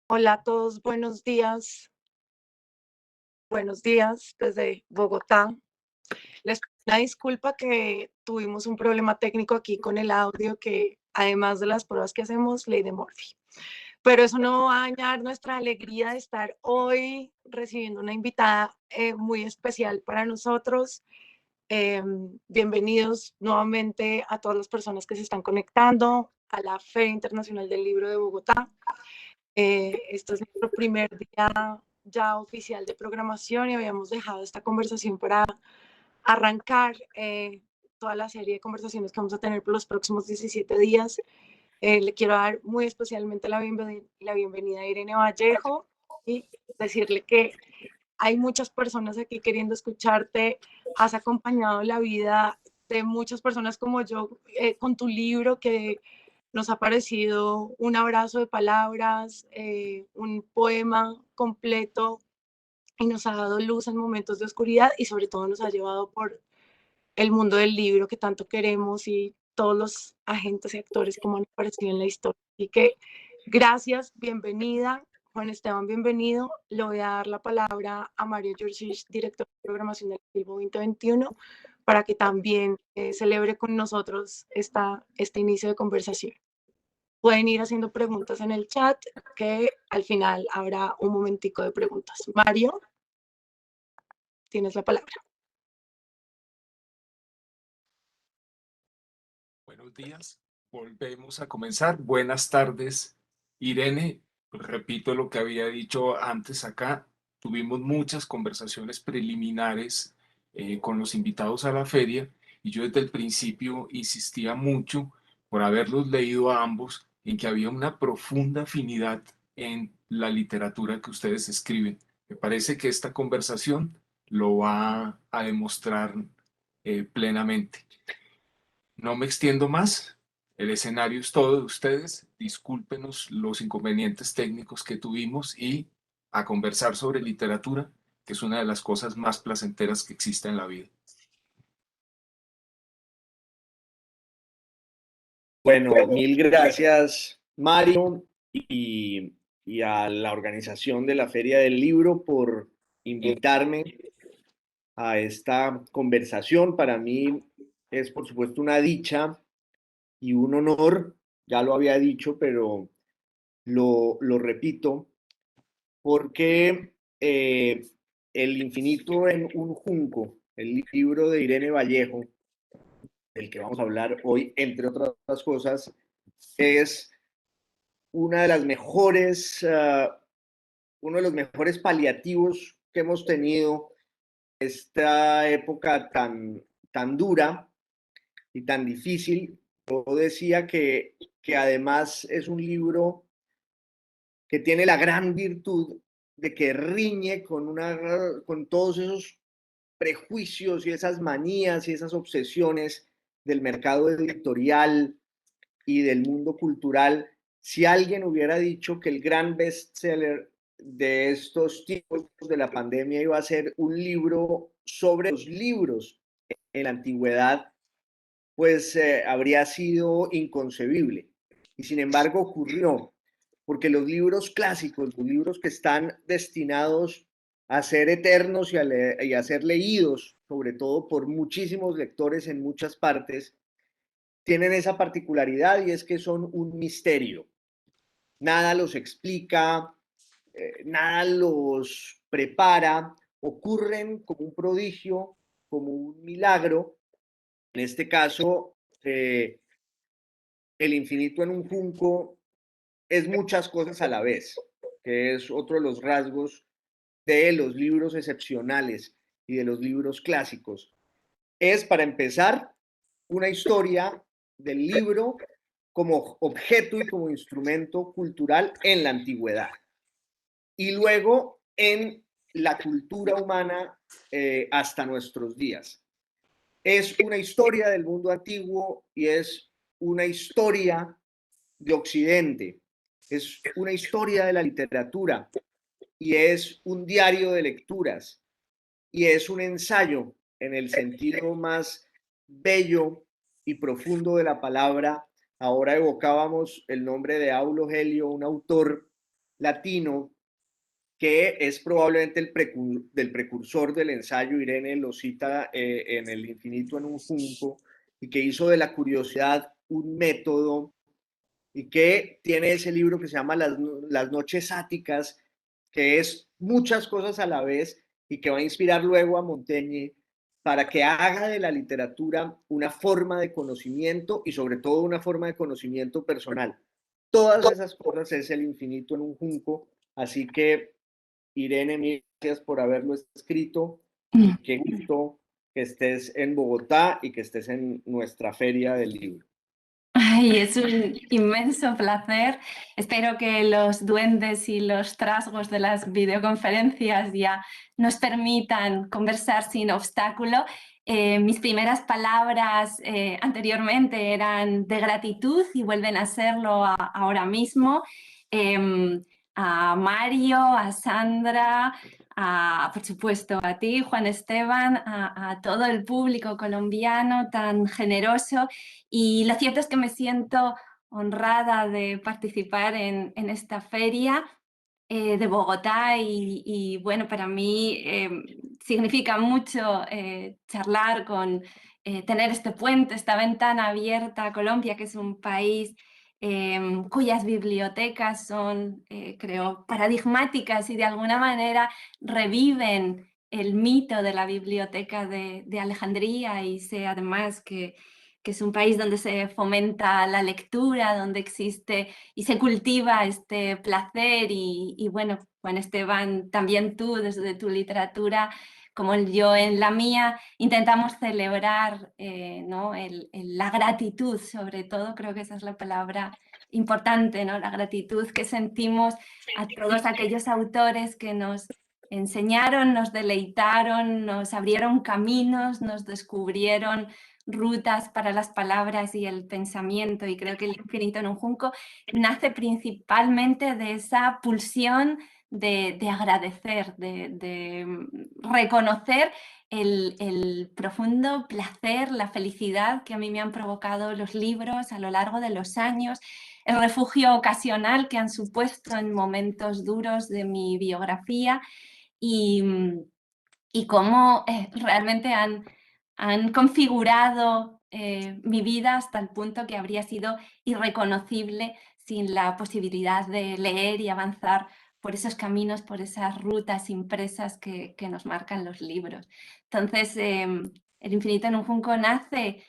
Hola a todos, buenos días desde Bogotá. Les pido una disculpa que tuvimos un problema técnico aquí con el audio que además de las pruebas que hacemos, ley de Murphy. Pero eso no va a dañar nuestra alegría de estar hoy recibiendo una invitada muy especial para nosotros. Bienvenidos nuevamente a todas las personas que se están conectando a la Feria Internacional del Libro de Bogotá. Este es nuestro primer día ya oficial de programación y habíamos dejado esta conversación para arrancar toda la serie de conversaciones que vamos a tener por los próximos 17 días. Le quiero dar muy especialmente la bienvenida a Irene Vallejo y decirle que hay muchas personas aquí queriendo escucharte. Has acompañado la vida de muchas personas como yo con tu libro que nos ha parecido un abrazo de palabras, un poema completo y nos ha dado luz en momentos de oscuridad y sobre todo nos ha llevado por el mundo del libro que tanto queremos y todos los agentes y actores como han aparecido en la historia. Así que gracias, bienvenida. Juan Esteban, bienvenido. Le voy a dar la palabra a Mario Jurcic, director de programación del Bilbo 2021, para que también celebre con nosotros este inicio de conversación. Pueden ir haciendo preguntas en el chat, que al final habrá un momentico de preguntas. Mario, tienes la palabra. Buenos días, volvemos a comenzar. Buenas tardes, Irene. Repito lo que había dicho antes acá. Tuvimos muchas conversaciones preliminares con los invitados a la feria y yo desde el principio insistía mucho por haberlos leído a ambos en que había una profunda afinidad en la literatura que ustedes escriben. Me parece que esta conversación lo va a demostrar plenamente. No me extiendo más. El escenario es todo de ustedes. Discúlpenos los inconvenientes técnicos que tuvimos y a conversar sobre literatura, que es una de las cosas más placenteras que existe en la vida. Bueno, mil gracias, Mario, y, y a la organización de la Feria del Libro por invitarme a esta conversación. Para mí es, por supuesto, una dicha y un honor, ya lo había dicho, pero lo repito, porque El infinito en un junco, el libro de Irene Vallejo, del que vamos a hablar hoy, entre otras cosas, es una de las mejores, uno de los mejores paliativos que hemos tenido esta época tan dura y tan difícil. Yo decía que además es un libro que tiene la gran virtud de que riñe con todos esos prejuicios y esas manías y esas obsesiones del mercado editorial y del mundo cultural. Si alguien hubiera dicho que el gran bestseller de estos tiempos de la pandemia iba a ser un libro sobre los libros en la antigüedad, pues habría sido inconcebible. Y sin embargo ocurrió, porque los libros clásicos, los libros que están destinados a ser eternos y a ser leídos, sobre todo por muchísimos lectores en muchas partes, tienen esa particularidad y es que son un misterio. Nada los explica, nada los prepara, ocurren como un prodigio, como un milagro. En este caso, El infinito en un junco es muchas cosas a la vez, que es otro de los rasgos de los libros excepcionales y de los libros clásicos. Es, para empezar, una historia del libro como objeto y como instrumento cultural en la antigüedad. Y luego en la cultura humana hasta nuestros días. Es una historia del mundo antiguo y es una historia de Occidente. Es una historia de la literatura y es un diario de lecturas y es un ensayo en el sentido más bello y profundo de la palabra. Ahora evocábamos el nombre de Aulo Gelio, un autor latino que es probablemente del precursor del ensayo. Irene lo cita en El infinito en un junco, y que hizo de la curiosidad un método, y que tiene ese libro que se llama Las noches áticas, que es muchas cosas a la vez, y que va a inspirar luego a Montaigne para que haga de la literatura una forma de conocimiento, y sobre todo una forma de conocimiento personal. Todas esas cosas es El infinito en un junco. Así que, Irene, mil gracias por haberlo escrito, y qué gusto que estés en Bogotá y que estés en nuestra feria del libro. Ay, es un inmenso placer. Espero que los duendes y los trasgos de las videoconferencias ya nos permitan conversar sin obstáculo. Mis primeras palabras anteriormente eran de gratitud y vuelven a serlo ahora mismo. A Mario, a Sandra, por supuesto a ti, Juan Esteban, a todo el público colombiano tan generoso. Y lo cierto es que me siento honrada de participar en esta feria de Bogotá, y bueno, para mí significa mucho charlar tener este puente, esta ventana abierta a Colombia, que es un país cuyas bibliotecas son, creo, paradigmáticas y de alguna manera reviven el mito de la biblioteca de Alejandría, y sé además que es un país donde se fomenta la lectura, donde existe y se cultiva este placer. Y bueno, Juan Esteban, también tú desde tu literatura, como yo en la mía, intentamos celebrar ¿no? la gratitud, sobre todo, creo que esa es la palabra importante, ¿no? La gratitud que sentimos a todos aquellos autores que nos enseñaron, nos deleitaron, nos abrieron caminos, nos descubrieron rutas para las palabras y el pensamiento. Y creo que El infinito en un junco nace principalmente de esa pulsión de agradecer, de reconocer el profundo placer, la felicidad que a mí me han provocado los libros a lo largo de los años, el refugio ocasional que han supuesto en momentos duros de mi biografía, y cómo realmente han configurado mi vida hasta el punto que habría sido irreconocible sin la posibilidad de leer y avanzar por esos caminos, por esas rutas impresas que nos marcan los libros. Entonces, El infinito en un junco nace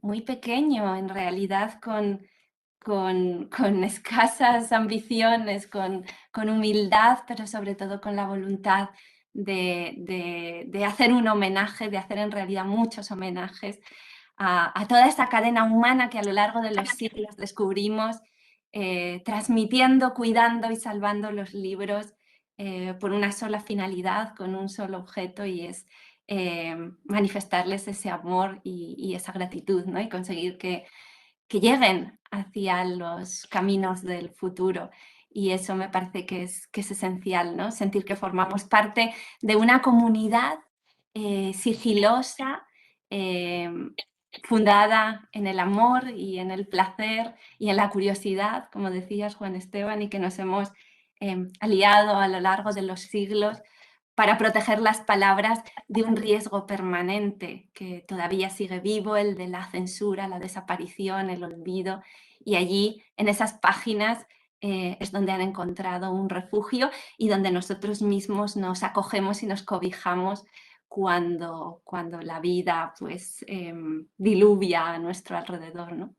muy pequeño, en realidad con escasas ambiciones, con humildad, pero sobre todo con la voluntad de hacer un homenaje, de hacer en realidad muchos homenajes a toda esa cadena humana que a lo largo de los siglos descubrimos, transmitiendo, cuidando y salvando los libros por una sola finalidad, con un solo objeto, y es manifestarles ese amor y esa gratitud, ¿no? Y conseguir que lleguen hacia los caminos del futuro. Y eso me parece que es esencial, ¿no? Sentir que formamos parte de una comunidad sigilosa, fundada en el amor y en el placer y en la curiosidad, como decías, Juan Esteban, y que nos hemos aliado a lo largo de los siglos para proteger las palabras de un riesgo permanente que todavía sigue vivo, el de la censura, la desaparición, el olvido. Y allí, en esas páginas, es donde han encontrado un refugio y donde nosotros mismos nos acogemos y nos cobijamos cuando la vida pues, diluvia a nuestro alrededor, ¿no?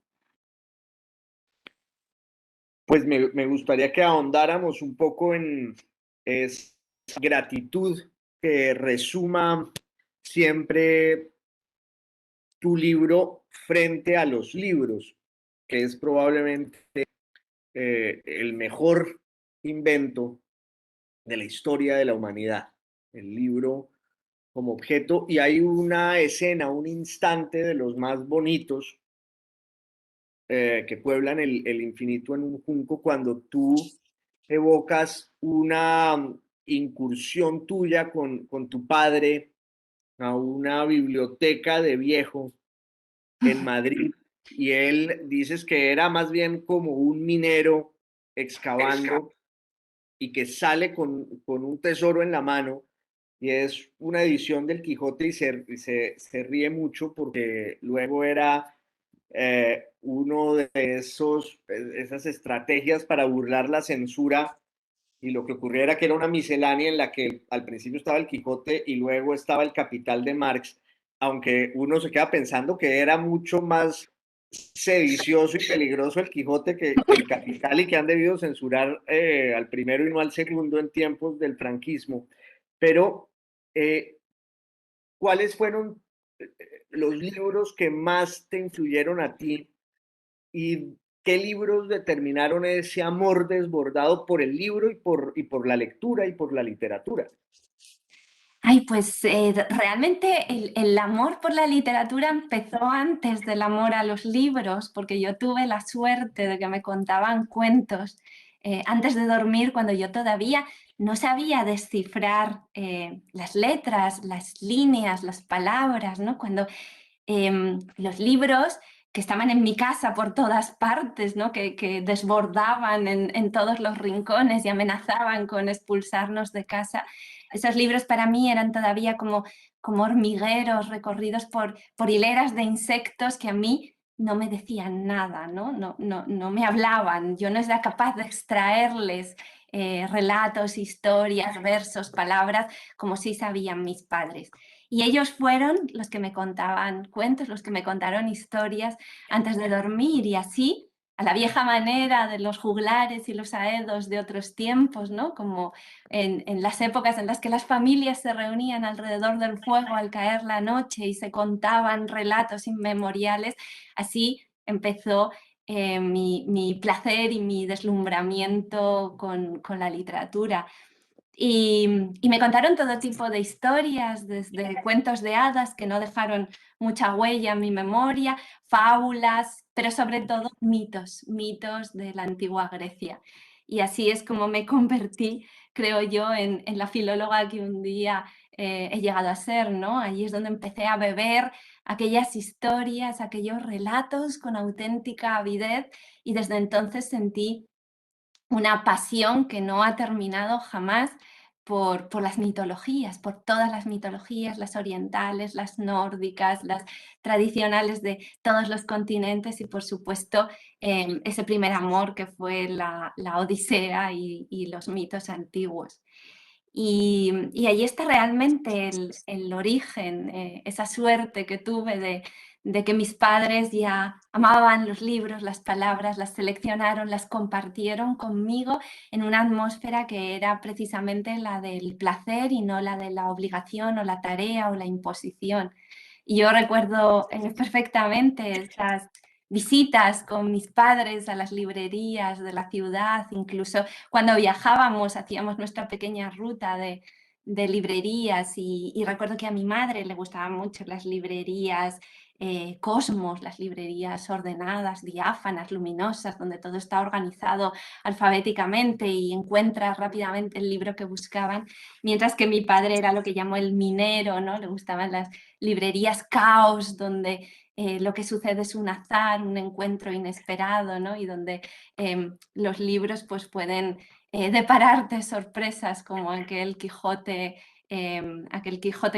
Pues me gustaría que ahondáramos un poco en esa gratitud que resuma siempre tu libro frente a los libros, que es probablemente el mejor invento de la historia de la humanidad, el libro como objeto. Y hay una escena, un instante de los más bonitos que pueblan el infinito en un junco, cuando tú evocas una incursión tuya con tu padre a una biblioteca de viejo en Madrid, y él dices que era más bien como un minero excavando y que sale con un tesoro en la mano, y es una edición del Quijote, y se ríe mucho porque luego era uno de esas estrategias para burlar la censura, y lo que ocurría era que era una miscelánea en la que al principio estaba el Quijote y luego estaba el Capital de Marx, aunque uno se queda pensando que era mucho más sedicioso y peligroso el Quijote que el Capital, y que han debido censurar al primero y no al segundo en tiempos del franquismo. Pero, ¿cuáles fueron los libros que más te influyeron a ti, y qué libros determinaron ese amor desbordado por el libro y por la lectura y por la literatura? Ay, pues realmente el amor por la literatura empezó antes del amor a los libros, porque yo tuve la suerte de que me contaban cuentos antes de dormir, cuando yo todavía no sabía descifrar las letras, las líneas, las palabras, ¿no? Cuando los libros que estaban en mi casa por todas partes, ¿no? que desbordaban en todos los rincones y amenazaban con expulsarnos de casa. Esos libros para mí eran todavía como hormigueros recorridos por hileras de insectos que a mí no me decían nada, no me hablaban. Yo no era capaz de extraerles relatos, historias, versos, palabras, como sí sabían mis padres. Y ellos fueron los que me contaban cuentos, los que me contaron historias antes de dormir, y así, a la vieja manera de los juglares y los aedos de otros tiempos, ¿no? Como en las épocas en las que las familias se reunían alrededor del fuego al caer la noche y se contaban relatos inmemoriales, así empezó mi placer y mi deslumbramiento con la literatura. Y me contaron todo tipo de historias, desde cuentos de hadas que no dejaron mucha huella en mi memoria, fábulas, pero sobre todo mitos, mitos de la antigua Grecia. Y así es como me convertí, creo yo, en la filóloga que un día he llegado a ser, ¿no? Allí es donde empecé a beber aquellas historias, aquellos relatos con auténtica avidez, y desde entonces sentí una pasión que no ha terminado jamás por las mitologías, por todas las mitologías, las orientales, las nórdicas, las tradicionales de todos los continentes, y por supuesto ese primer amor que fue la Odisea y los mitos antiguos. Y ahí está realmente el origen, esa suerte que tuve de que mis padres ya amaban los libros, las palabras, las seleccionaron, las compartieron conmigo en una atmósfera que era precisamente la del placer y no la de la obligación o la tarea o la imposición. Y yo recuerdo perfectamente esas visitas con mis padres a las librerías de la ciudad, incluso cuando viajábamos hacíamos nuestra pequeña ruta de librerías, y recuerdo que a mi madre le gustaban mucho las librerías Cosmos, las librerías ordenadas, diáfanas, luminosas, donde todo está organizado alfabéticamente y encuentras rápidamente el libro que buscaban, mientras que mi padre era lo que llamó el minero, ¿no? Le gustaban las librerías caos, donde lo que sucede es un azar, un encuentro inesperado, ¿no? Y donde los libros pues, pueden depararte sorpresas como aquel Quijote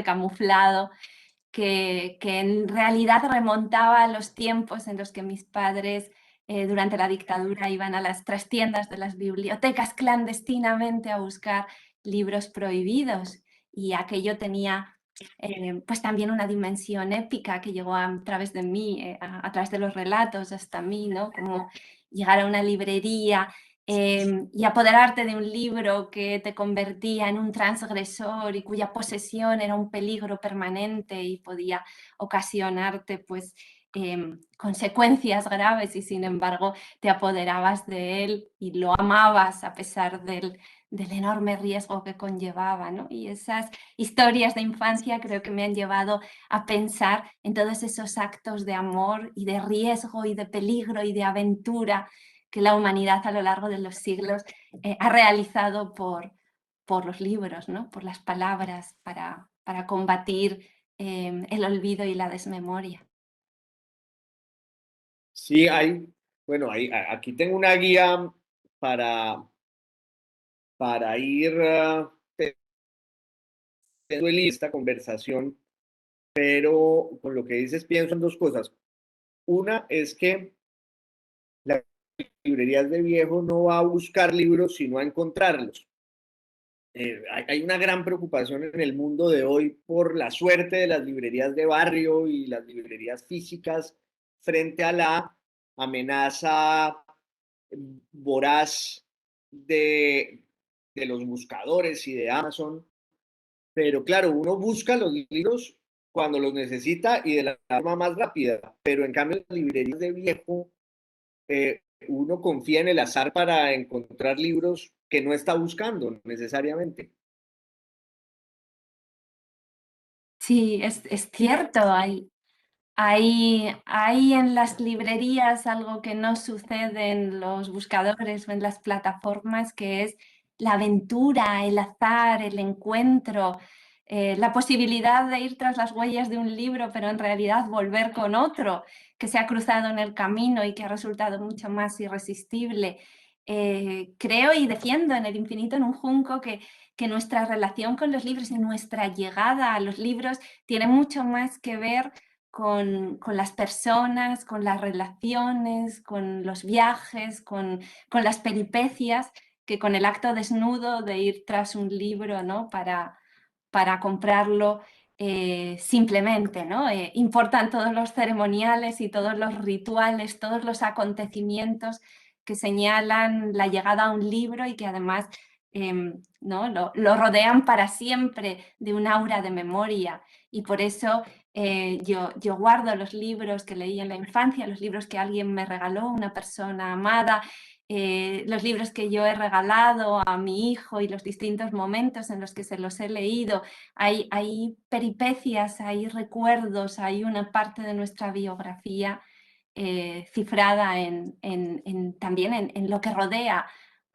camuflado, que en realidad remontaba a los tiempos en los que mis padres durante la dictadura iban a las trastiendas de las bibliotecas clandestinamente a buscar libros prohibidos, y aquello tenía pues también una dimensión épica que llegó a través de mí, a través de los relatos hasta mí, ¿no? Como llegar a una librería y apoderarte de un libro que te convertía en un transgresor y cuya posesión era un peligro permanente y podía ocasionarte pues consecuencias graves, y sin embargo te apoderabas de él y lo amabas a pesar del enorme riesgo que conllevaba, ¿no? Y esas historias de infancia creo que me han llevado a pensar en todos esos actos de amor y de riesgo y de peligro y de aventura que la humanidad a lo largo de los siglos ha realizado por los libros, ¿no? Por las palabras, para combatir el olvido y la desmemoria. Sí, aquí tengo una guía para, para ir teniendo esta conversación, pero con lo que dices pienso en dos cosas. Una es que las librerías de viejo no va a buscar libros, sino a encontrarlos. Hay una gran preocupación en el mundo de hoy por la suerte de las librerías de barrio y las librerías físicas frente a la amenaza voraz de los buscadores y de Amazon. Pero claro, uno busca los libros cuando los necesita y de la forma más rápida, pero en cambio las librerías de viejo, uno confía en el azar para encontrar libros que no está buscando necesariamente. Sí, es cierto, hay en las librerías algo que no sucede en los buscadores o en las plataformas, que es la aventura, el azar, el encuentro, la posibilidad de ir tras las huellas de un libro, pero en realidad volver con otro que se ha cruzado en el camino y que ha resultado mucho más irresistible. Creo y defiendo en El infinito en un junco que nuestra relación con los libros y nuestra llegada a los libros tiene mucho más que ver con las personas, con las relaciones, con los viajes, con las peripecias, que con el acto desnudo de ir tras un libro, ¿no? para comprarlo simplemente, ¿no? Importan todos los ceremoniales y todos los rituales, todos los acontecimientos que señalan la llegada a un libro y que además ¿no? lo rodean para siempre de un aura de memoria. Y por eso yo guardo los libros que leí en la infancia, los libros que alguien me regaló, una persona amada, los libros que yo he regalado a mi hijo y los distintos momentos en los que se los he leído. Hay peripecias, hay recuerdos, hay una parte de nuestra biografía cifrada también en lo que rodea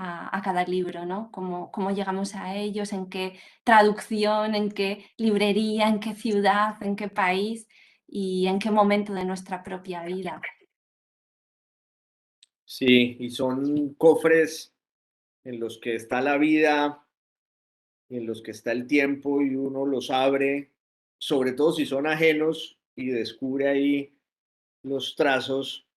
a cada libro, ¿no? Cómo llegamos a ellos, en qué traducción, en qué librería, en qué ciudad, en qué país y en qué momento de nuestra propia vida. Sí, y son cofres en los que está la vida, en los que está el tiempo y uno los abre, sobre todo si son ajenos y descubre ahí los trazos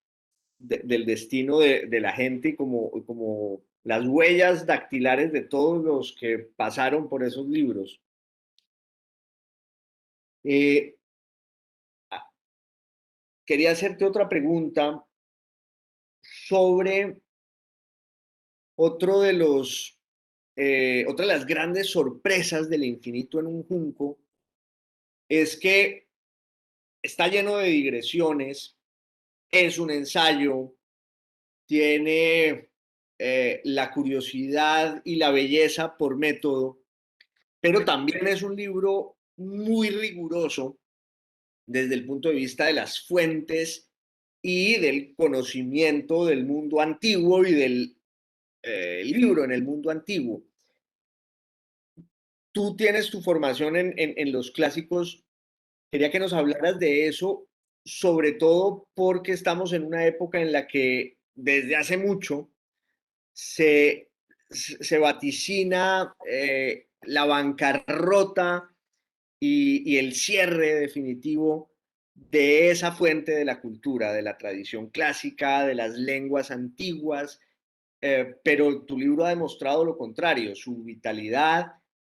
del destino de la gente y como las huellas dactilares de todos los que pasaron por esos libros. Eh, Quería hacerte otra pregunta sobre otro de otra de las grandes sorpresas del infinito en un junco, es que está lleno de digresiones, es un ensayo, tiene la curiosidad y la belleza por método, pero también es un libro muy riguroso desde el punto de vista de las fuentes y del conocimiento del mundo antiguo y del libro en el mundo antiguo. Tú tienes tu formación en los clásicos. Quería que nos hablaras de eso, sobre todo porque estamos en una época en la que desde hace mucho se vaticina la bancarrota y el cierre definitivo de esa fuente de la cultura, de la tradición clásica, de las lenguas antiguas, pero tu libro ha demostrado lo contrario, su vitalidad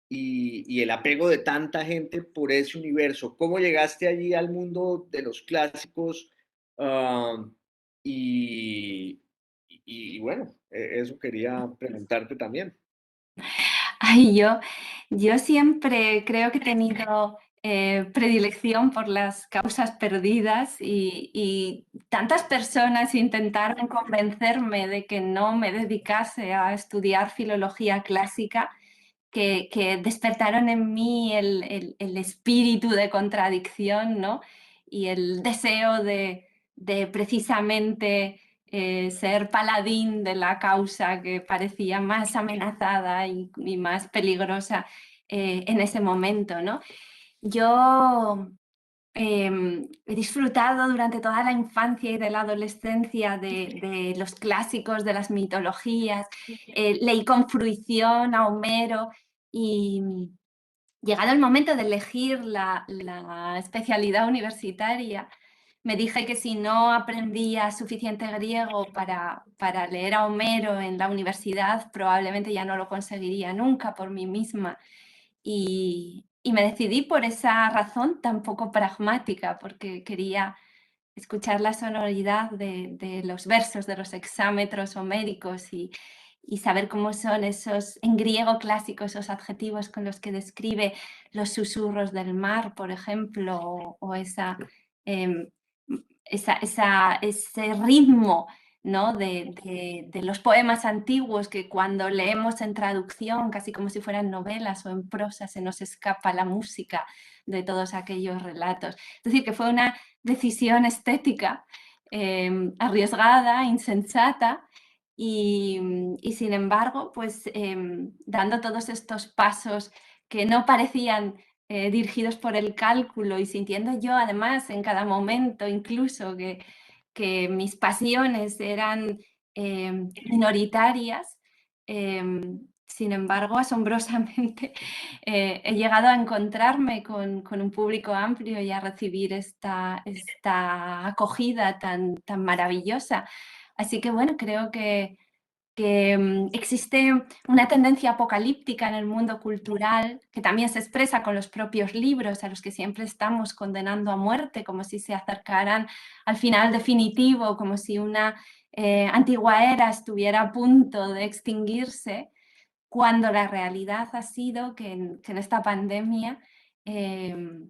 y el apego de tanta gente por ese universo. ¿Cómo llegaste allí al mundo de los clásicos? Uh, y, y, bueno, eso quería preguntarte también. Ay, yo siempre creo que he tenido predilección por las causas perdidas y tantas personas intentaron convencerme de que no me dedicase a estudiar filología clásica que despertaron en mí el espíritu de contradicción, ¿no? Y el deseo de precisamente ser paladín de la causa que parecía más amenazada y más peligrosa en ese momento, ¿no? Yo he disfrutado durante toda la infancia y de la adolescencia de los clásicos, de las mitologías. Leí con fruición a Homero y llegado el momento de elegir la especialidad universitaria, me dije que si no aprendía suficiente griego para leer a Homero en la universidad, probablemente ya no lo conseguiría nunca por mí misma. Y me decidí por esa razón tan poco pragmática, porque quería escuchar la sonoridad de los versos, de los hexámetros homéricos y saber cómo son esos, en griego clásico, esos adjetivos con los que describe los susurros del mar, por ejemplo, o em, ese ritmo, ¿no? de los poemas antiguos que cuando leemos en traducción, casi como si fueran novelas o en prosa, se nos escapa la música de todos aquellos relatos. Es decir, que fue una decisión estética arriesgada, insensata, y sin embargo, pues dando todos estos pasos que no parecían dirigidos por el cálculo y sintiendo yo además en cada momento incluso que mis pasiones eran minoritarias, sin embargo, asombrosamente he llegado a encontrarme con un público amplio y a recibir esta acogida tan maravillosa. Así que bueno, creo que existe una tendencia apocalíptica en el mundo cultural que también se expresa con los propios libros a los que siempre estamos condenando a muerte, como si se acercaran al final definitivo, como si una antigua era estuviera a punto de extinguirse, cuando la realidad ha sido que en esta pandemia,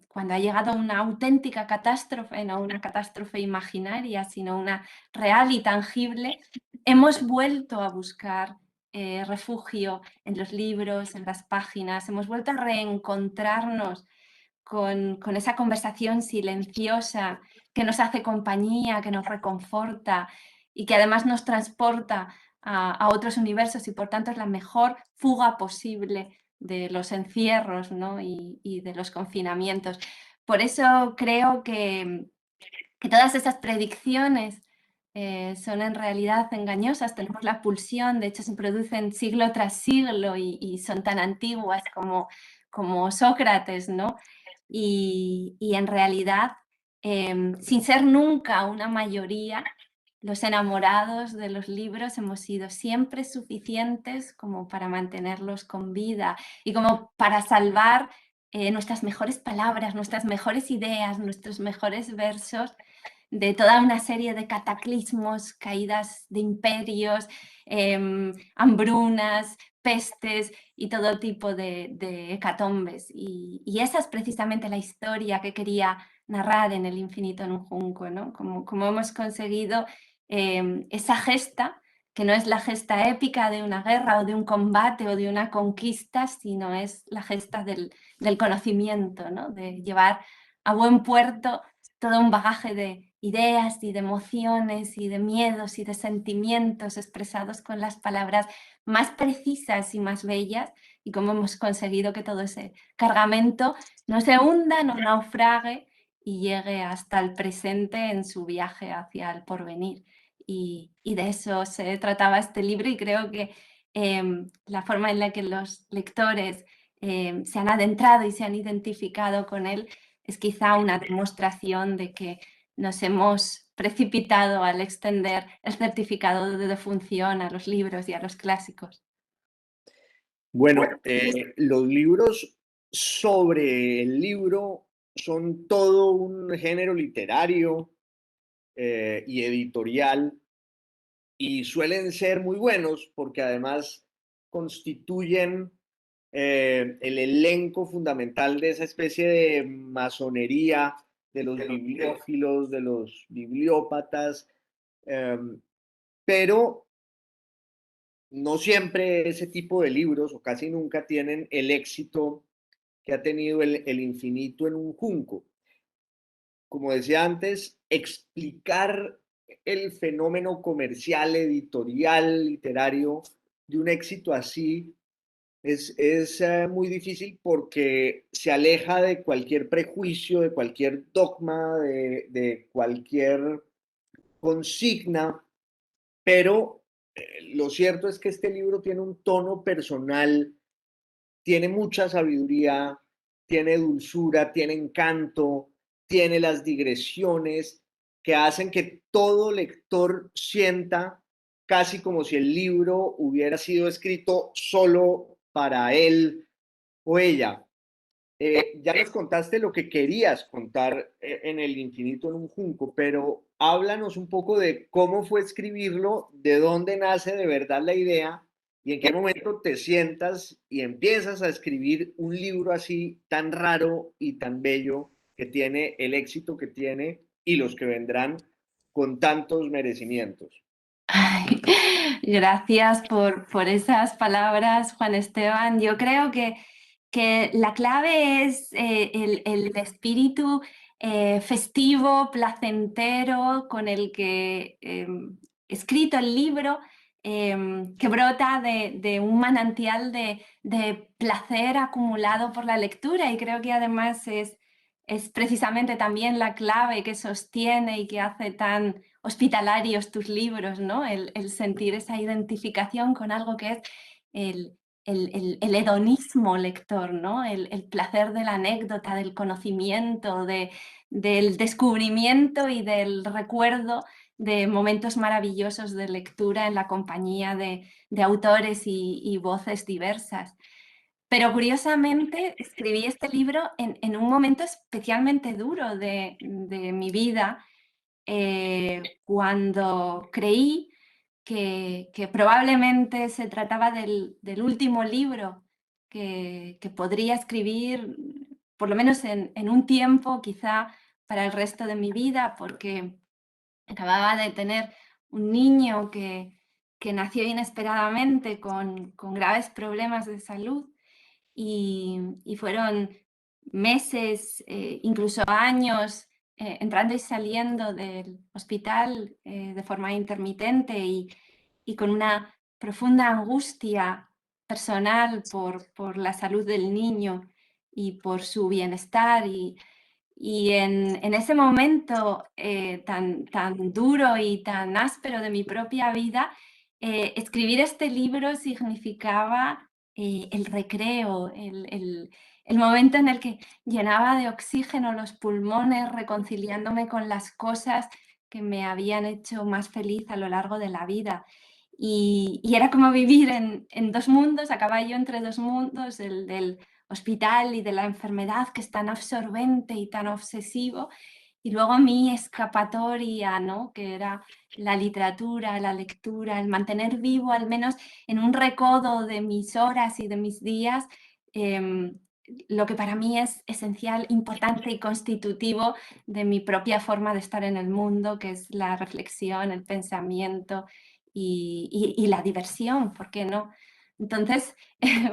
cuando ha llegado una auténtica catástrofe, no una catástrofe imaginaria, sino una real y tangible, hemos vuelto a buscar refugio en los libros, en las páginas, hemos vuelto a reencontrarnos con esa conversación silenciosa que nos hace compañía, que nos reconforta y que además nos transporta a otros universos y por tanto es la mejor fuga posible de los encierros, ¿no? y de los confinamientos. Por eso creo que todas esas predicciones son en realidad engañosas. Tenemos la pulsión, de hecho se producen siglo tras siglo y son tan antiguas como Sócrates, ¿no? Y en realidad, sin ser nunca una mayoría, los enamorados de los libros hemos sido siempre suficientes como para mantenerlos con vida y como para salvar nuestras mejores palabras, nuestras mejores ideas, nuestros mejores versos de toda una serie de cataclismos, caídas de imperios, hambrunas, pestes y todo tipo de hecatombes. Y esa es precisamente la historia que quería narrar en El infinito en un junco, ¿no? Como hemos conseguido esa gesta, que no es la gesta épica de una guerra o de un combate o de una conquista, sino es la gesta del conocimiento, ¿no? De llevar a buen puerto todo un bagaje de ideas y de emociones y de miedos y de sentimientos expresados con las palabras más precisas y más bellas, y cómo hemos conseguido que todo ese cargamento no se hunda, no naufrague y llegue hasta el presente en su viaje hacia el porvenir. Y de eso se trataba este libro y creo que la forma en la que los lectores se han adentrado y se han identificado con él es quizá una demostración de que nos hemos precipitado al extender el certificado de defunción a los libros y a los clásicos. Bueno, los libros sobre el libro son todo un género literario y editorial y suelen ser muy buenos porque además constituyen el elenco fundamental de esa especie de masonería de los bibliófilos, de los bibliópatas, pero no siempre ese tipo de libros, o casi nunca, tienen el éxito que ha tenido el infinito en un junco. Como decía antes, explicar el fenómeno comercial, editorial, literario de un éxito así Es muy difícil porque se aleja de cualquier prejuicio, de cualquier dogma, de cualquier consigna, pero lo cierto es que este libro tiene un tono personal, tiene mucha sabiduría, tiene dulzura, tiene encanto, tiene las digresiones que hacen que todo lector sienta casi como si el libro hubiera sido escrito solo para él o ella. Ya les contaste lo que querías contar en El infinito en un junco, pero háblanos un poco de cómo fue escribirlo, de dónde nace de verdad la idea y en qué momento te sientas y empiezas a escribir un libro así tan raro y tan bello que tiene el éxito que tiene y los que vendrán con tantos merecimientos. Ay, gracias por esas palabras, Juan Esteban. Yo creo que la clave es el espíritu festivo, placentero con el que he escrito el libro, que brota de un manantial de placer acumulado por la lectura, y creo que además es precisamente también la clave que sostiene y que hace tan hospitalarios tus libros, ¿no? El sentir esa identificación con algo que es el hedonismo lector, ¿no? El placer de la anécdota, del conocimiento, del descubrimiento y del recuerdo de momentos maravillosos de lectura en la compañía de autores y voces diversas. Pero curiosamente escribí este libro en un momento especialmente duro de mi vida, cuando creí que probablemente se trataba del último libro que podría escribir, por lo menos en un tiempo, quizá para el resto de mi vida, porque acababa de tener un niño que nació inesperadamente con graves problemas de salud, y fueron meses, incluso años, entrando y saliendo del hospital de forma intermitente y con una profunda angustia personal por la salud del niño y por su bienestar. Y en ese momento tan duro y tan áspero de mi propia vida, escribir este libro significaba el recreo, el momento en el que llenaba de oxígeno los pulmones, reconciliándome con las cosas que me habían hecho más feliz a lo largo de la vida. Y era como vivir en dos mundos, a caballo entre dos mundos, el del hospital y de la enfermedad, que es tan absorbente y tan obsesivo, y luego mi escapatoria, ¿no? Que era la literatura, la lectura, el mantener vivo al menos en un recodo de mis horas y de mis días, lo que para mí es esencial, importante y constitutivo de mi propia forma de estar en el mundo, que es la reflexión, el pensamiento y la diversión, ¿por qué no? Entonces,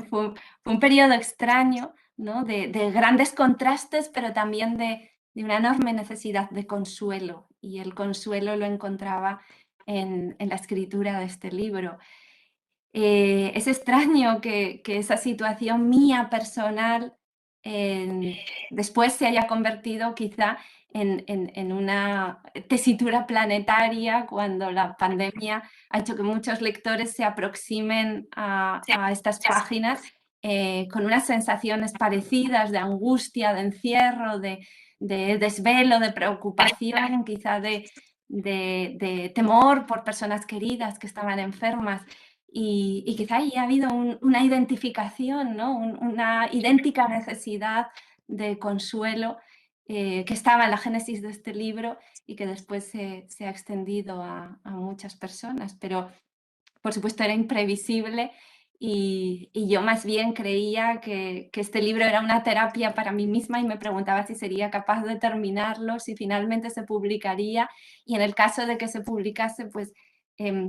fue un periodo extraño, ¿no? De grandes contrastes, pero también de una enorme necesidad de consuelo, y el consuelo lo encontraba en la escritura de este libro. Es extraño que esa situación mía personal después se haya convertido quizá en una tesitura planetaria, cuando la pandemia ha hecho que muchos lectores se aproximen a estas páginas con unas sensaciones parecidas de angustia, de encierro, de desvelo, de preocupación, quizá de temor por personas queridas que estaban enfermas. Y quizá ahí ha habido una identificación, ¿no? Una idéntica necesidad de consuelo que estaba en la génesis de este libro y que después se ha extendido a muchas personas. Pero, por supuesto, era imprevisible, y yo más bien creía que este libro era una terapia para mí misma, y me preguntaba si sería capaz de terminarlo, si finalmente se publicaría, y en el caso de que se publicase, pues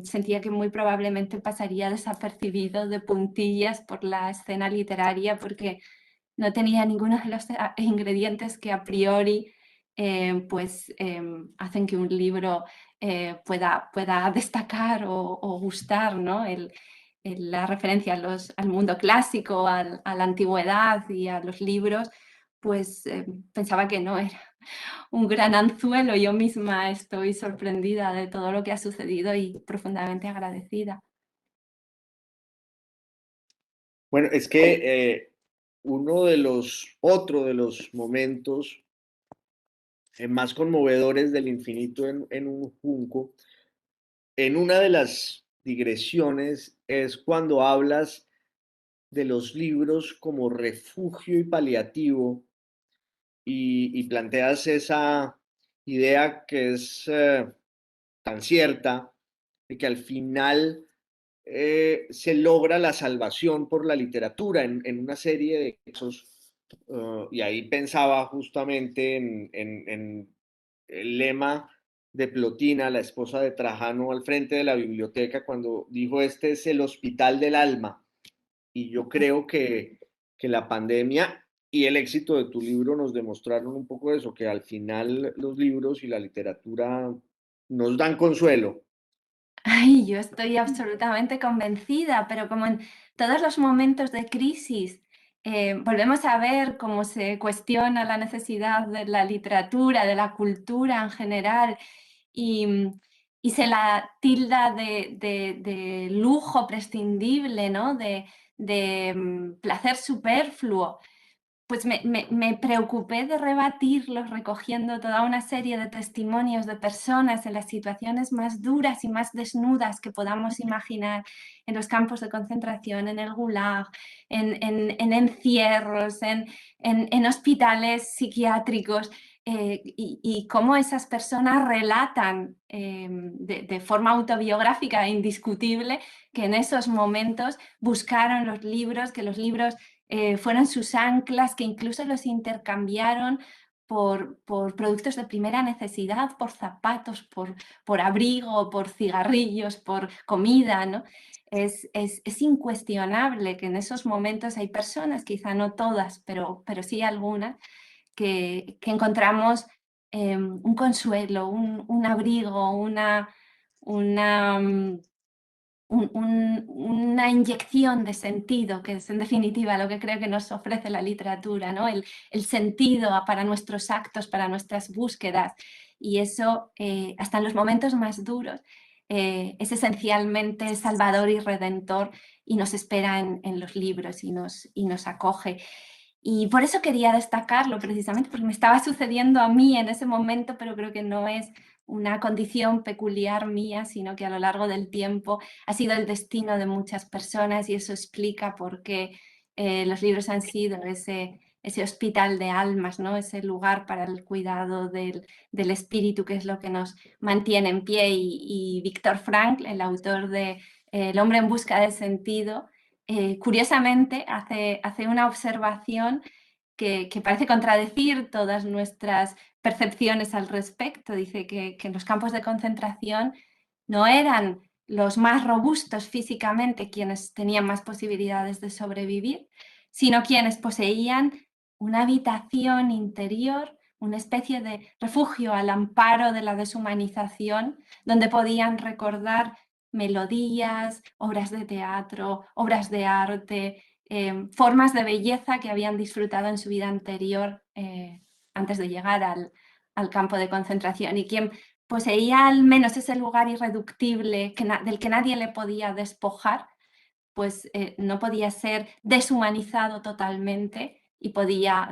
sentía que muy probablemente pasaría desapercibido de puntillas por la escena literaria, porque no tenía ninguno de los ingredientes que a priori hacen que un libro pueda destacar o gustar, ¿no? la referencia al mundo clásico, a la antigüedad y a los libros, pues pensaba que no era un gran anzuelo. Yo misma estoy sorprendida de todo lo que ha sucedido y profundamente agradecida. Bueno, es que otro de los momentos más conmovedores del infinito en un junco, en una de las digresiones, es cuando hablas de los libros como refugio y paliativo y planteas esa idea que es tan cierta de que al final se logra la salvación por la literatura en una serie de casos. Y ahí pensaba justamente en el lema de Plotina, la esposa de Trajano, al frente de la biblioteca, cuando dijo: este es el hospital del alma. Y yo creo que la pandemia y el éxito de tu libro nos demostraron un poco eso, que al final los libros y la literatura nos dan consuelo. Ay, yo estoy absolutamente convencida, pero como en todos los momentos de crisis, volvemos a ver cómo se cuestiona la necesidad de la literatura, de la cultura en general, y se la tilda de lujo prescindible, ¿no? De placer superfluo. Pues me preocupé de rebatirlos recogiendo toda una serie de testimonios de personas en las situaciones más duras y más desnudas que podamos imaginar, en los campos de concentración, en el Gulag, en encierros, en hospitales psiquiátricos, y cómo esas personas relatan de forma autobiográfica e indiscutible que en esos momentos buscaron los libros, que los libros fueron sus anclas, que incluso los intercambiaron por productos de primera necesidad, por zapatos, por abrigo, por cigarrillos, por comida, ¿no? Es incuestionable que en esos momentos hay personas, quizá no todas, pero sí algunas, que encontramos un consuelo, un abrigo, una inyección de sentido, que es en definitiva lo que creo que nos ofrece la literatura, ¿no? El sentido para nuestros actos, para nuestras búsquedas. Y eso, hasta en los momentos más duros, es esencialmente salvador y redentor, y nos espera en los libros y nos acoge. Y por eso quería destacarlo, precisamente porque me estaba sucediendo a mí en ese momento, pero creo que no es una condición peculiar mía, sino que a lo largo del tiempo ha sido el destino de muchas personas, y eso explica por qué los libros han sido ese hospital de almas, ¿no? Ese lugar para el cuidado del espíritu, que es lo que nos mantiene en pie. Y Viktor Frankl, el autor de El hombre en busca de sentido, curiosamente hace una observación que parece contradecir todas nuestras percepciones al respecto. Dice que en los campos de concentración no eran los más robustos físicamente quienes tenían más posibilidades de sobrevivir, sino quienes poseían una habitación interior, una especie de refugio al amparo de la deshumanización, donde podían recordar melodías, obras de teatro, obras de arte, formas de belleza que habían disfrutado en su vida anterior, antes de llegar al campo de concentración. Y quien poseía al menos ese lugar irreductible del que nadie le podía despojar, pues no podía ser deshumanizado totalmente y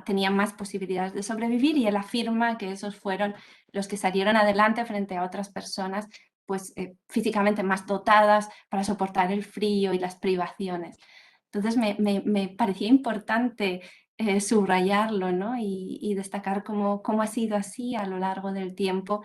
tenía más posibilidades de sobrevivir. Y él afirma que esos fueron los que salieron adelante frente a otras personas, pues físicamente más dotadas para soportar el frío y las privaciones. Entonces me parecía importante subrayarlo, ¿no? Y destacar cómo ha sido así a lo largo del tiempo,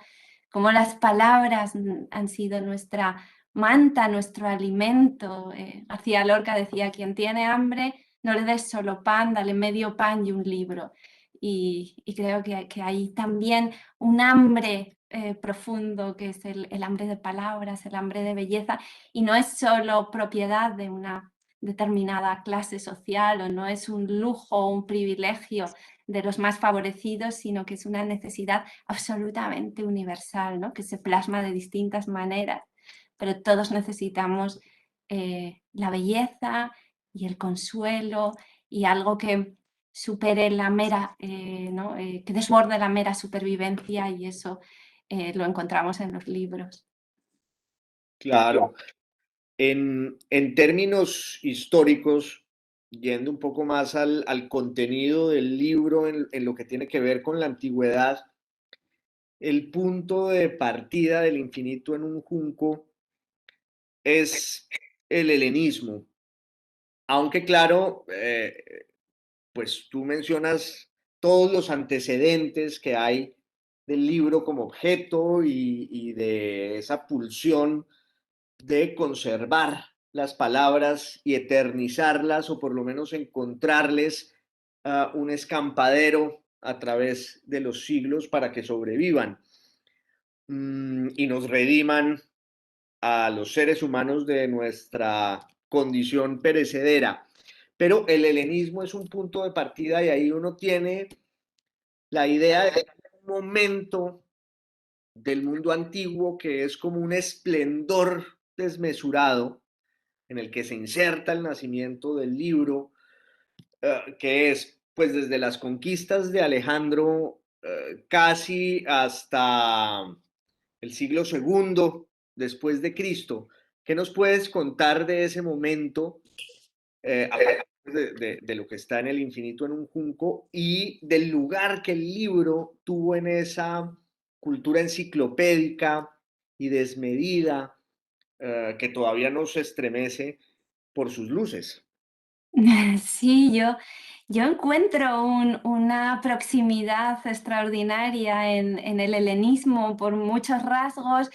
cómo las palabras han sido nuestra manta, nuestro alimento. García Lorca decía: quien tiene hambre, no le des solo pan, dale medio pan y un libro. Y creo que hay también un hambre profundo, que es el hambre de palabras, el hambre de belleza, y no es solo propiedad de una determinada clase social, o no es un lujo o un privilegio de los más favorecidos, sino que es una necesidad absolutamente universal, ¿no? Que se plasma de distintas maneras, pero todos necesitamos la belleza y el consuelo y algo que supere la mera, ¿no? Que desborde la mera supervivencia, y eso lo encontramos en los libros. Claro. En términos históricos, yendo un poco más al contenido del libro en lo que tiene que ver con la antigüedad, el punto de partida del infinito en un junco es el helenismo. Aunque claro, pues tú mencionas todos los antecedentes que hay del libro como objeto y de esa pulsión de conservar las palabras y eternizarlas, o por lo menos encontrarles un escampadero a través de los siglos para que sobrevivan y nos rediman a los seres humanos de nuestra condición perecedera. Pero el helenismo es un punto de partida y ahí uno tiene la idea de un momento del mundo antiguo que es como un esplendor desmesurado en el que se inserta el nacimiento del libro, que es pues desde las conquistas de Alejandro casi hasta el siglo segundo después de Cristo. ¿Qué nos puedes contar de ese momento, de lo que está en el infinito en un junco, y del lugar que el libro tuvo en esa cultura enciclopédica y desmedida que todavía nos estremece por sus luces? Sí, yo encuentro una proximidad extraordinaria en el helenismo por muchos rasgos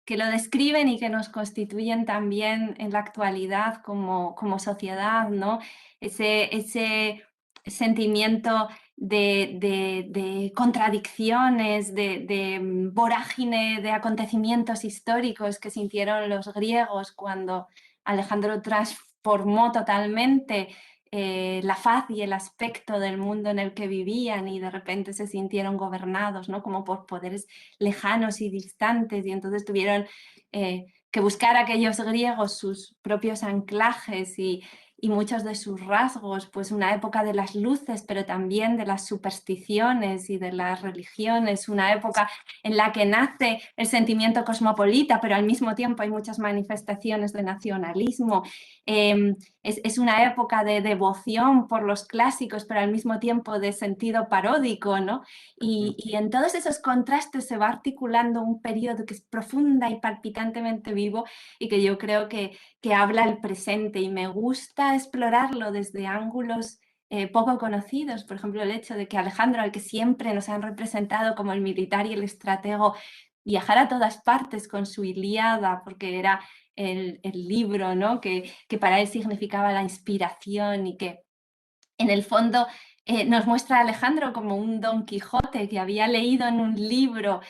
que lo describen y que nos constituyen también en la actualidad como sociedad, ¿no? Ese sentimiento de contradicciones, de vorágine de acontecimientos históricos que sintieron los griegos cuando Alejandro transformó totalmente la faz y el aspecto del mundo en el que vivían, y de repente se sintieron gobernados, ¿no? Como por poderes lejanos y distantes, y entonces tuvieron que buscar aquellos griegos sus propios anclajes y muchos de sus rasgos, pues una época de las luces, pero también de las supersticiones y de las religiones, una época en la que nace el sentimiento cosmopolita, pero al mismo tiempo hay muchas manifestaciones de nacionalismo. Es una época de devoción por los clásicos, pero al mismo tiempo de sentido paródico, ¿no? Y en todos esos contrastes se va articulando un periodo que es profunda y palpitantemente vivo, y que yo creo que habla el presente, y me gusta explorarlo desde ángulos poco conocidos. Por ejemplo, el hecho de que Alejandro, al que siempre nos han representado como el militar y el estratego, viajara a todas partes con su Ilíada, porque era el libro, ¿no? que para él significaba la inspiración, y que en el fondo nos muestra a Alejandro como un Don Quijote que había leído en un libro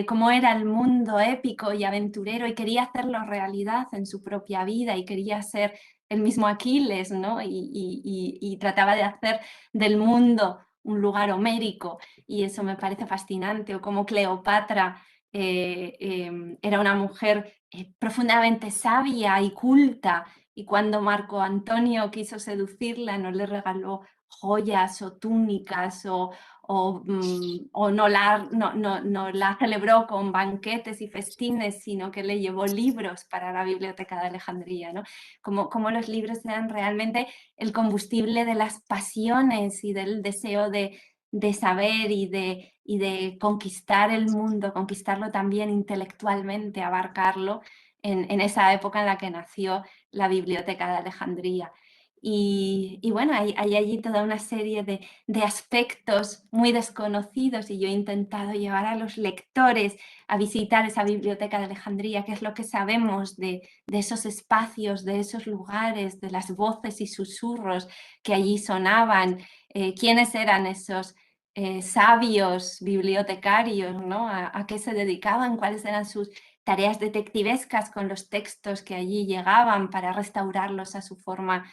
cómo era el mundo épico y aventurero, y quería hacerlo realidad en su propia vida, y quería ser el mismo Aquiles, ¿no? Y trataba de hacer del mundo un lugar homérico, y eso me parece fascinante. O como Cleopatra era una mujer profundamente sabia y culta, y cuando Marco Antonio quiso seducirla no le regaló joyas o túnicas o no la celebró con banquetes y festines, sino que le llevó libros para la Biblioteca de Alejandría, ¿no? Como los libros eran realmente el combustible de las pasiones y del deseo de saber y de conquistar el mundo, conquistarlo también intelectualmente, abarcarlo en esa época en la que nació la Biblioteca de Alejandría. Y bueno, hay allí toda una serie de aspectos muy desconocidos, y yo he intentado llevar a los lectores a visitar esa Biblioteca de Alejandría, qué es lo que sabemos de esos espacios, de esos lugares, de las voces y susurros que allí sonaban, quiénes eran esos sabios bibliotecarios, ¿no? ¿A qué se dedicaban? ¿Cuáles eran sus tareas detectivescas con los textos que allí llegaban para restaurarlos a su forma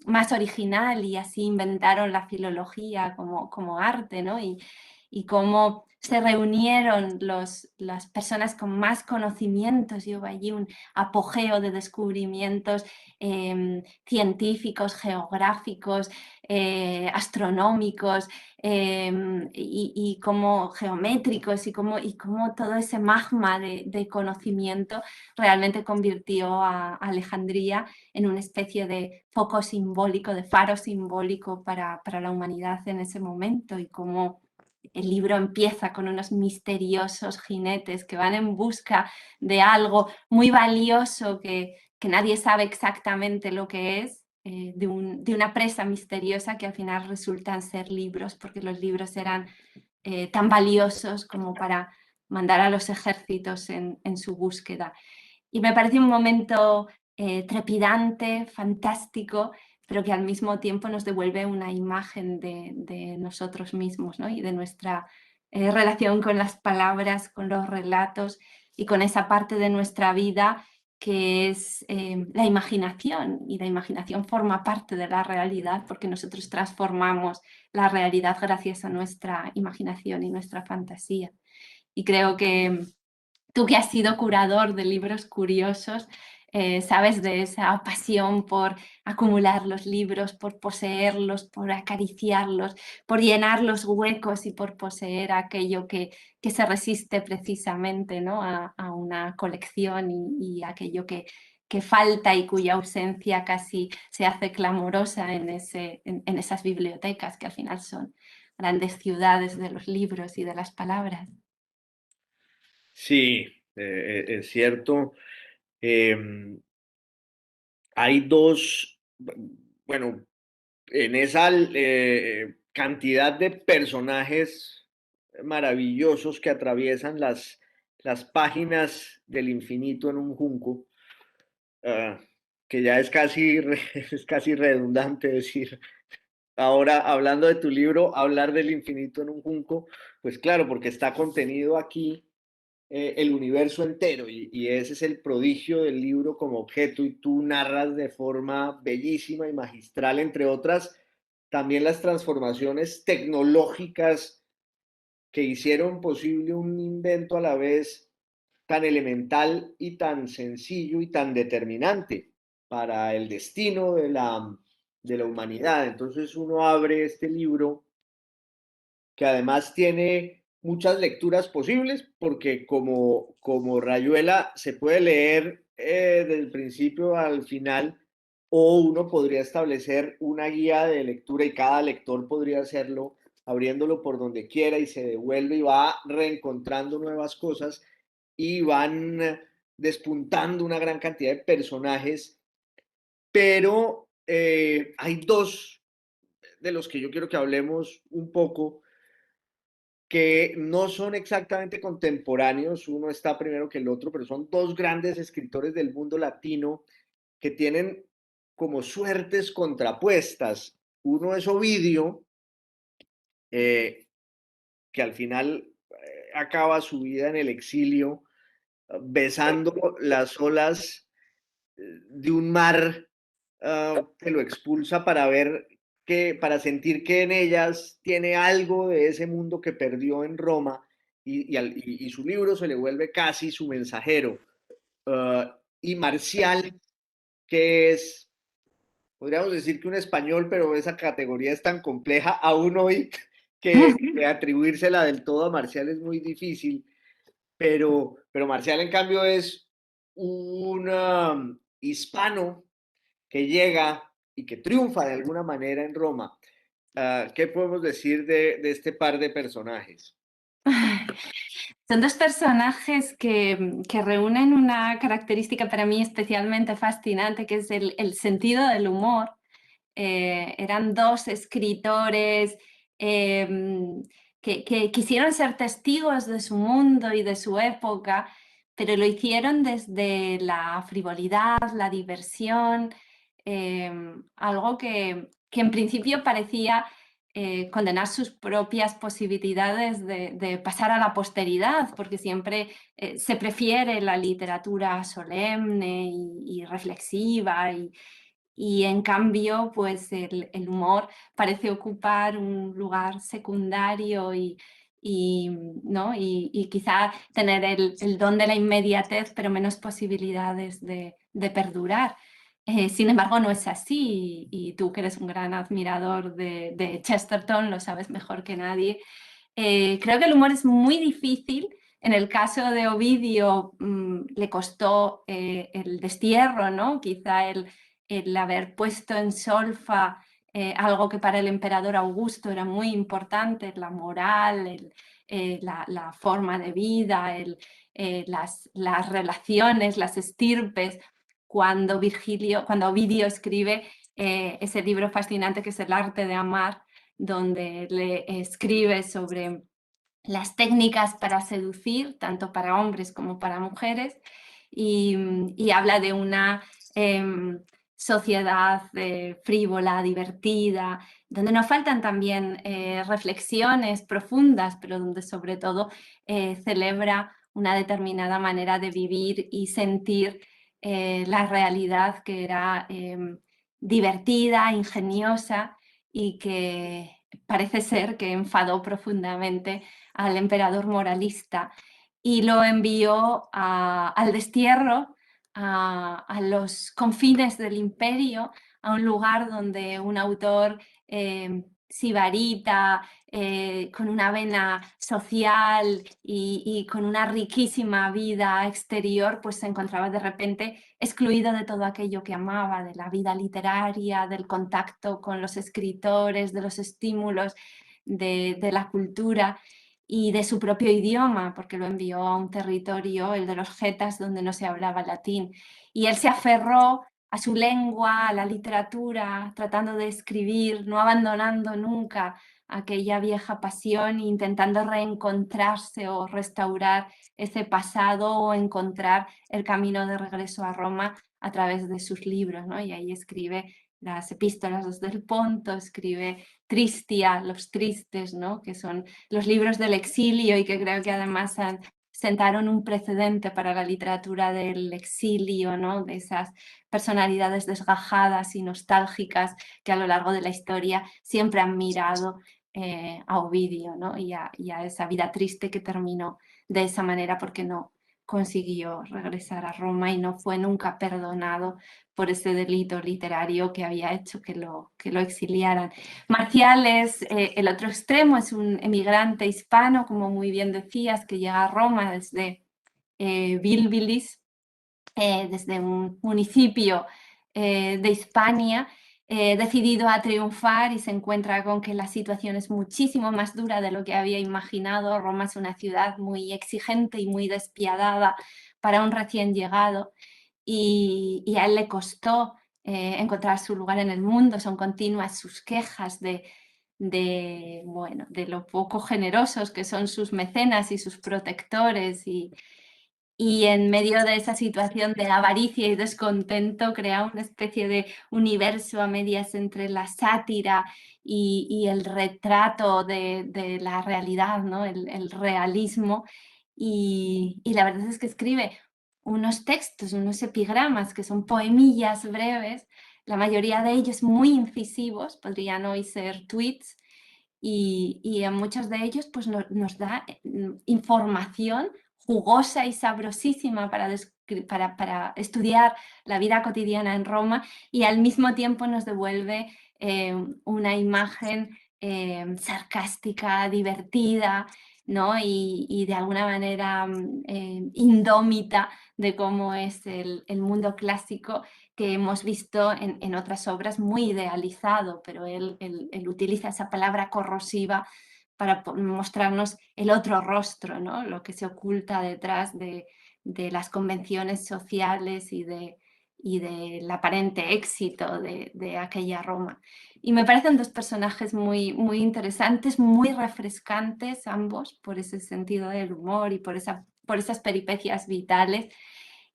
más original? Y así inventaron la filología como arte, ¿no? Y cómo se reunieron las personas con más conocimientos y hubo allí un apogeo de descubrimientos científicos, geográficos, astronómicos y como geométricos y como todo ese magma de conocimiento realmente convirtió a Alejandría en una especie de foco simbólico, de faro simbólico para la humanidad en ese momento, y como el libro empieza con unos misteriosos jinetes que van en busca de algo muy valioso que nadie sabe exactamente lo que es, de una presa misteriosa que al final resultan ser libros, porque los libros eran tan valiosos como para mandar a los ejércitos en su búsqueda. Y me parece un momento trepidante, fantástico, pero que al mismo tiempo nos devuelve una imagen de nosotros mismos, ¿no? Y de nuestra relación con las palabras, con los relatos y con esa parte de nuestra vida que es la imaginación, y la imaginación forma parte de la realidad porque nosotros transformamos la realidad gracias a nuestra imaginación y nuestra fantasía. Y creo que tú, que has sido curador de libros curiosos, sabes de esa pasión por acumular los libros, por poseerlos, por acariciarlos, por llenar los huecos y por poseer aquello que se resiste precisamente, ¿no? a una colección y aquello que falta y cuya ausencia casi se hace clamorosa en esas bibliotecas que al final son grandes ciudades de los libros y de las palabras. Sí, es cierto. Hay dos, bueno, en esa cantidad de personajes maravillosos que atraviesan las páginas del infinito en un junco, que ya es casi, es casi redundante decir, ahora hablando de tu libro, hablar del infinito en un junco, pues claro, porque está contenido aquí el universo entero, y ese es el prodigio del libro como objeto, y tú narras de forma bellísima y magistral, entre otras, también las transformaciones tecnológicas que hicieron posible un invento a la vez tan elemental y tan sencillo y tan determinante para el destino de la humanidad. Entonces uno abre este libro, que además tiene muchas lecturas posibles, porque como Rayuela se puede leer desde el principio al final, o uno podría establecer una guía de lectura y cada lector podría hacerlo abriéndolo por donde quiera y se devuelve y va reencontrando nuevas cosas y van despuntando una gran cantidad de personajes, pero hay dos de los que yo quiero que hablemos un poco, que no son exactamente contemporáneos, uno está primero que el otro, pero son dos grandes escritores del mundo latino que tienen como suertes contrapuestas. Uno es Ovidio, que al final acaba su vida en el exilio, besando las olas de un mar que lo expulsa para ver para sentir que en ellas tiene algo de ese mundo que perdió en Roma, y su libro se le vuelve casi su mensajero. Y Marcial, que es, podríamos decir que un español, pero esa categoría es tan compleja aún hoy que atribuírsela del todo a Marcial es muy difícil, pero Marcial en cambio es un hispano que llega y que triunfa de alguna manera en Roma. ¿Qué podemos decir de este par de personajes? Son dos personajes que reúnen una característica para mí especialmente fascinante, que es el sentido del humor. Eran dos escritores que quisieron ser testigos de su mundo y de su época, pero lo hicieron desde la frivolidad, la diversión, algo que en principio parecía condenar sus propias posibilidades de pasar a la posteridad, porque siempre se prefiere la literatura solemne y reflexiva, y en cambio pues el humor parece ocupar un lugar secundario y ¿no? y quizá tener el don de la inmediatez, pero menos posibilidades de perdurar. Sin embargo, no es así, y tú, que eres un gran admirador de Chesterton, lo sabes mejor que nadie. Creo que el humor es muy difícil. En el caso de Ovidio le costó el destierro, ¿no? Quizá el haber puesto en solfa algo que para el emperador Augusto era muy importante, la moral, la forma de vida, las relaciones, las estirpes. Cuando Ovidio escribe ese libro fascinante que es El arte de amar, donde le escribe sobre las técnicas para seducir, tanto para hombres como para mujeres, y habla de una sociedad frívola, divertida, donde nos faltan también reflexiones profundas, pero donde sobre todo celebra una determinada manera de vivir y sentir la realidad, que era divertida, ingeniosa, y que parece ser que enfadó profundamente al emperador moralista y lo envió al destierro, a los confines del imperio, a un lugar donde un autor sibarita, con una vena social y con una riquísima vida exterior, pues se encontraba de repente excluido de todo aquello que amaba, de la vida literaria, del contacto con los escritores, de los estímulos de la cultura y de su propio idioma, porque lo envió a un territorio, el de los getas, donde no se hablaba latín. Y él se aferró a su lengua, a la literatura, tratando de escribir, no abandonando nunca aquella vieja pasión, intentando reencontrarse o restaurar ese pasado o encontrar el camino de regreso a Roma a través de sus libros, ¿no? Y ahí escribe las epístolas del Ponto, escribe Tristia, los tristes, ¿no? Que son los libros del exilio y que creo que además sentaron un precedente para la literatura del exilio, ¿no? De esas personalidades desgajadas y nostálgicas que a lo largo de la historia siempre han mirado a Ovidio, ¿no? y a esa vida triste que terminó de esa manera porque no consiguió regresar a Roma y no fue nunca perdonado por ese delito literario que había hecho que lo exiliaran. Marcial es el otro extremo, es un emigrante hispano, como muy bien decías, que llega a Roma desde Bilbilis, desde un municipio de Hispania, decidido a triunfar, y se encuentra con que la situación es muchísimo más dura de lo que había imaginado. Roma es una ciudad muy exigente y muy despiadada para un recién llegado, y a él le costó encontrar su lugar en el mundo. Son continuas sus quejas de lo poco generosos que son sus mecenas y sus protectores, y en medio de esa situación de avaricia y descontento crea una especie de universo a medias entre la sátira y el retrato de la realidad, ¿no? El realismo, y la verdad es que escribe unos textos, unos epigramas que son poemillas breves, la mayoría de ellos muy incisivos, podrían hoy ser tweets, y en muchos de ellos pues nos da información jugosa y sabrosísima para estudiar la vida cotidiana en Roma, y al mismo tiempo nos devuelve una imagen sarcástica, divertida, ¿no? y de alguna manera indómita de cómo es el mundo clásico, que hemos visto en otras obras muy idealizado, pero él utiliza esa palabra corrosiva para mostrarnos el otro rostro, ¿no? Lo que se oculta detrás de las convenciones sociales y del aparente éxito de aquella Roma. Y me parecen dos personajes muy, muy interesantes, muy refrescantes ambos, por ese sentido del humor y por esas peripecias vitales.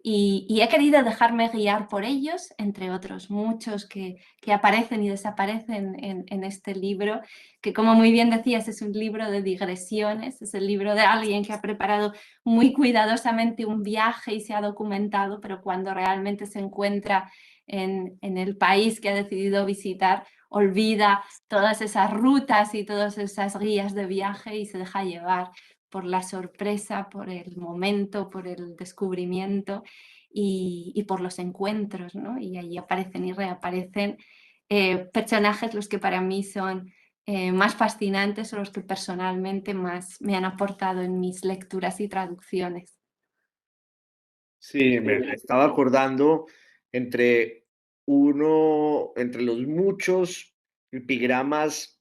Y he querido dejarme guiar por ellos, entre otros muchos que aparecen y desaparecen en este libro, que, como muy bien decías, es un libro de digresiones, es el libro de alguien que ha preparado muy cuidadosamente un viaje y se ha documentado, pero cuando realmente se encuentra en el país que ha decidido visitar, olvida todas esas rutas y todas esas guías de viaje y se deja llevar por la sorpresa, por el momento, por el descubrimiento y por los encuentros, ¿no? Y allí aparecen y reaparecen personajes los que para mí son más fascinantes o los que personalmente más me han aportado en mis lecturas y traducciones. Sí, me estaba acordando entre entre los muchos epigramas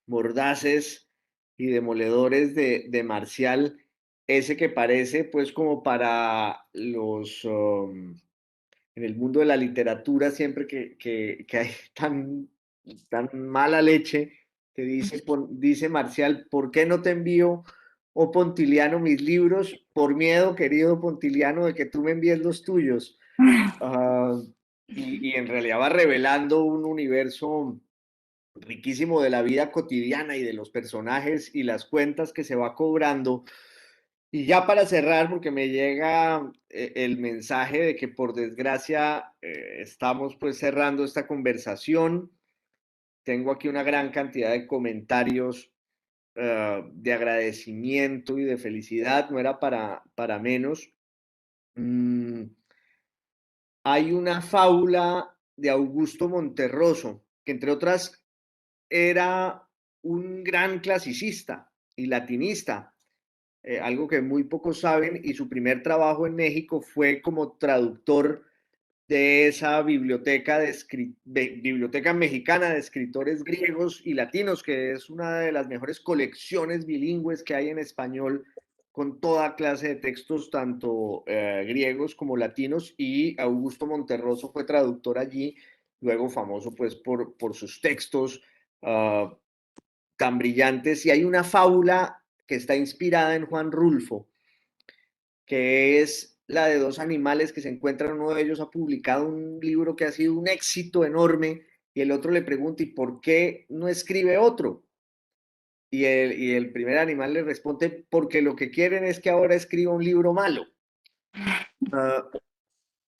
mordaces y demoledores de Marcial, ese que parece pues como para en el mundo de la literatura, siempre que hay tan mala leche, que dice Marcial, ¿por qué no te envío, oh Pontiliano, mis libros? Por miedo, querido Pontiliano, de que tú me envíes los tuyos. Ah, y en realidad va revelando un universo riquísimo de la vida cotidiana y de los personajes y las cuentas que se va cobrando. Y ya para cerrar, porque me llega el mensaje de que por desgracia estamos pues cerrando esta conversación. Tengo aquí una gran cantidad de comentarios de agradecimiento y de felicidad, no era para menos. Hay una fábula de Augusto Monterroso, que entre otras era un gran clasicista y latinista, algo que muy pocos saben, y su primer trabajo en México fue como traductor de esa biblioteca mexicana de escritores griegos y latinos, que es una de las mejores colecciones bilingües que hay en español, con toda clase de textos, tanto griegos como latinos, y Augusto Monterroso fue traductor allí, luego famoso pues por sus textos tan brillantes. Y hay una fábula que está inspirada en Juan Rulfo, que es la de dos animales que se encuentran. Uno de ellos ha publicado un libro que ha sido un éxito enorme y el otro le pregunta, ¿y por qué no escribe otro? Y el primer animal le responde, porque lo que quieren es que ahora escriba un libro malo.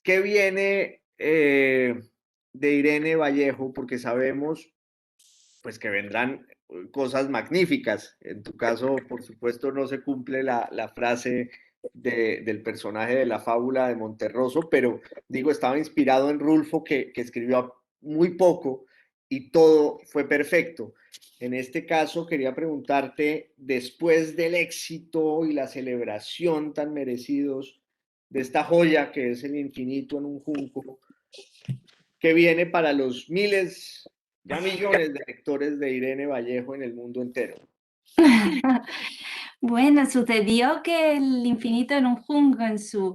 ¿Qué viene de Irene Vallejo? Porque sabemos pues que vendrán cosas magníficas. En tu caso, por supuesto, no se cumple la frase del personaje de la fábula de Monterroso, pero digo, estaba inspirado en Rulfo, que escribió muy poco y todo fue perfecto. En este caso, quería preguntarte, después del éxito y la celebración tan merecidos de esta joya que es El infinito en un junco, ¿qué viene para los miles, ya millones de lectores de Irene Vallejo en el mundo entero? Bueno, sucedió que El infinito en un junco, en su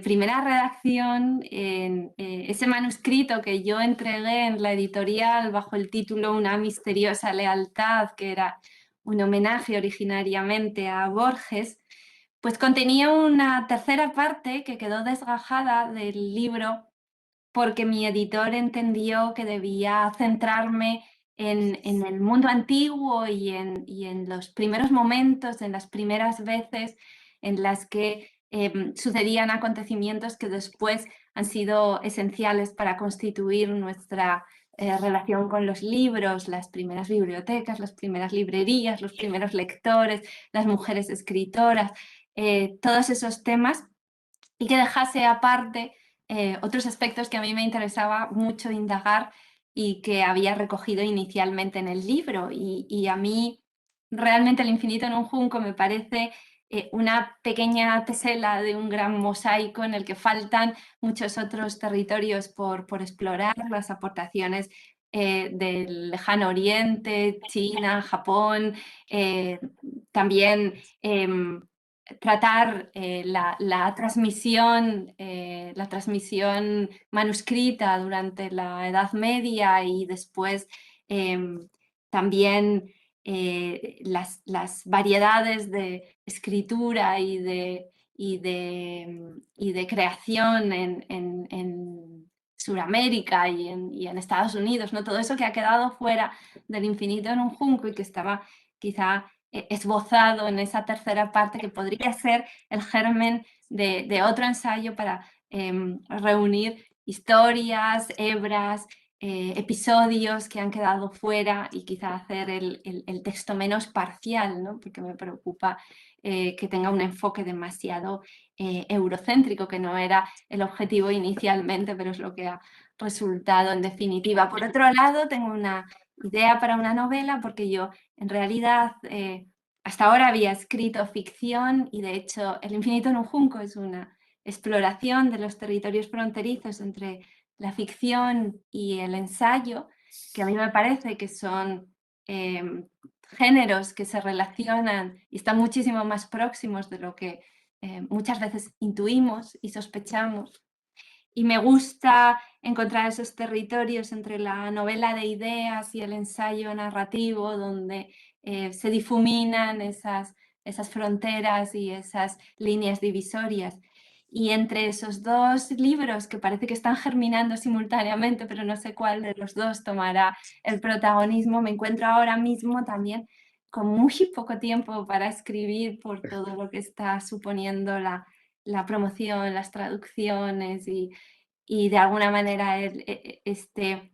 primera redacción, en ese manuscrito que yo entregué en la editorial bajo el título Una misteriosa lealtad, que era un homenaje originariamente a Borges, pues contenía una tercera parte que quedó desgajada del libro porque mi editor entendió que debía centrarme en el mundo antiguo y en los primeros momentos, en las primeras veces en las que sucedían acontecimientos que después han sido esenciales para constituir nuestra relación con los libros, las primeras bibliotecas, las primeras librerías, los primeros lectores, las mujeres escritoras, todos esos temas, y que dejase aparte otros aspectos que a mí me interesaba mucho indagar y que había recogido inicialmente en el libro. Y a mí realmente El infinito en un junco me parece una pequeña tesela de un gran mosaico en el que faltan muchos otros territorios por explorar, las aportaciones del lejano oriente, China, Japón, también tratar la transmisión manuscrita durante la Edad Media y después también las variedades de escritura y de creación en Sudamérica y en Estados Unidos, ¿no? Todo eso que ha quedado fuera del infinito en un junco y que estaba quizá esbozado en esa tercera parte, que podría ser el germen de otro ensayo para reunir historias, hebras, episodios que han quedado fuera y quizá hacer el texto menos parcial, ¿no? Porque me preocupa que tenga un enfoque demasiado eurocéntrico, que no era el objetivo inicialmente, pero es lo que ha resultado en definitiva. Por otro lado, tengo una idea para una novela, porque yo en realidad hasta ahora había escrito ficción y de hecho El infinito en un junco es una exploración de los territorios fronterizos entre la ficción y el ensayo, que a mí me parece que son géneros que se relacionan y están muchísimo más próximos de lo que muchas veces intuimos y sospechamos. Y me gusta encontrar esos territorios entre la novela de ideas y el ensayo narrativo, donde se difuminan esas fronteras y esas líneas divisorias. Y entre esos dos libros, que parece que están germinando simultáneamente, pero no sé cuál de los dos tomará el protagonismo, me encuentro ahora mismo también con muy poco tiempo para escribir por todo lo que está suponiendo la promoción, las traducciones y de alguna manera este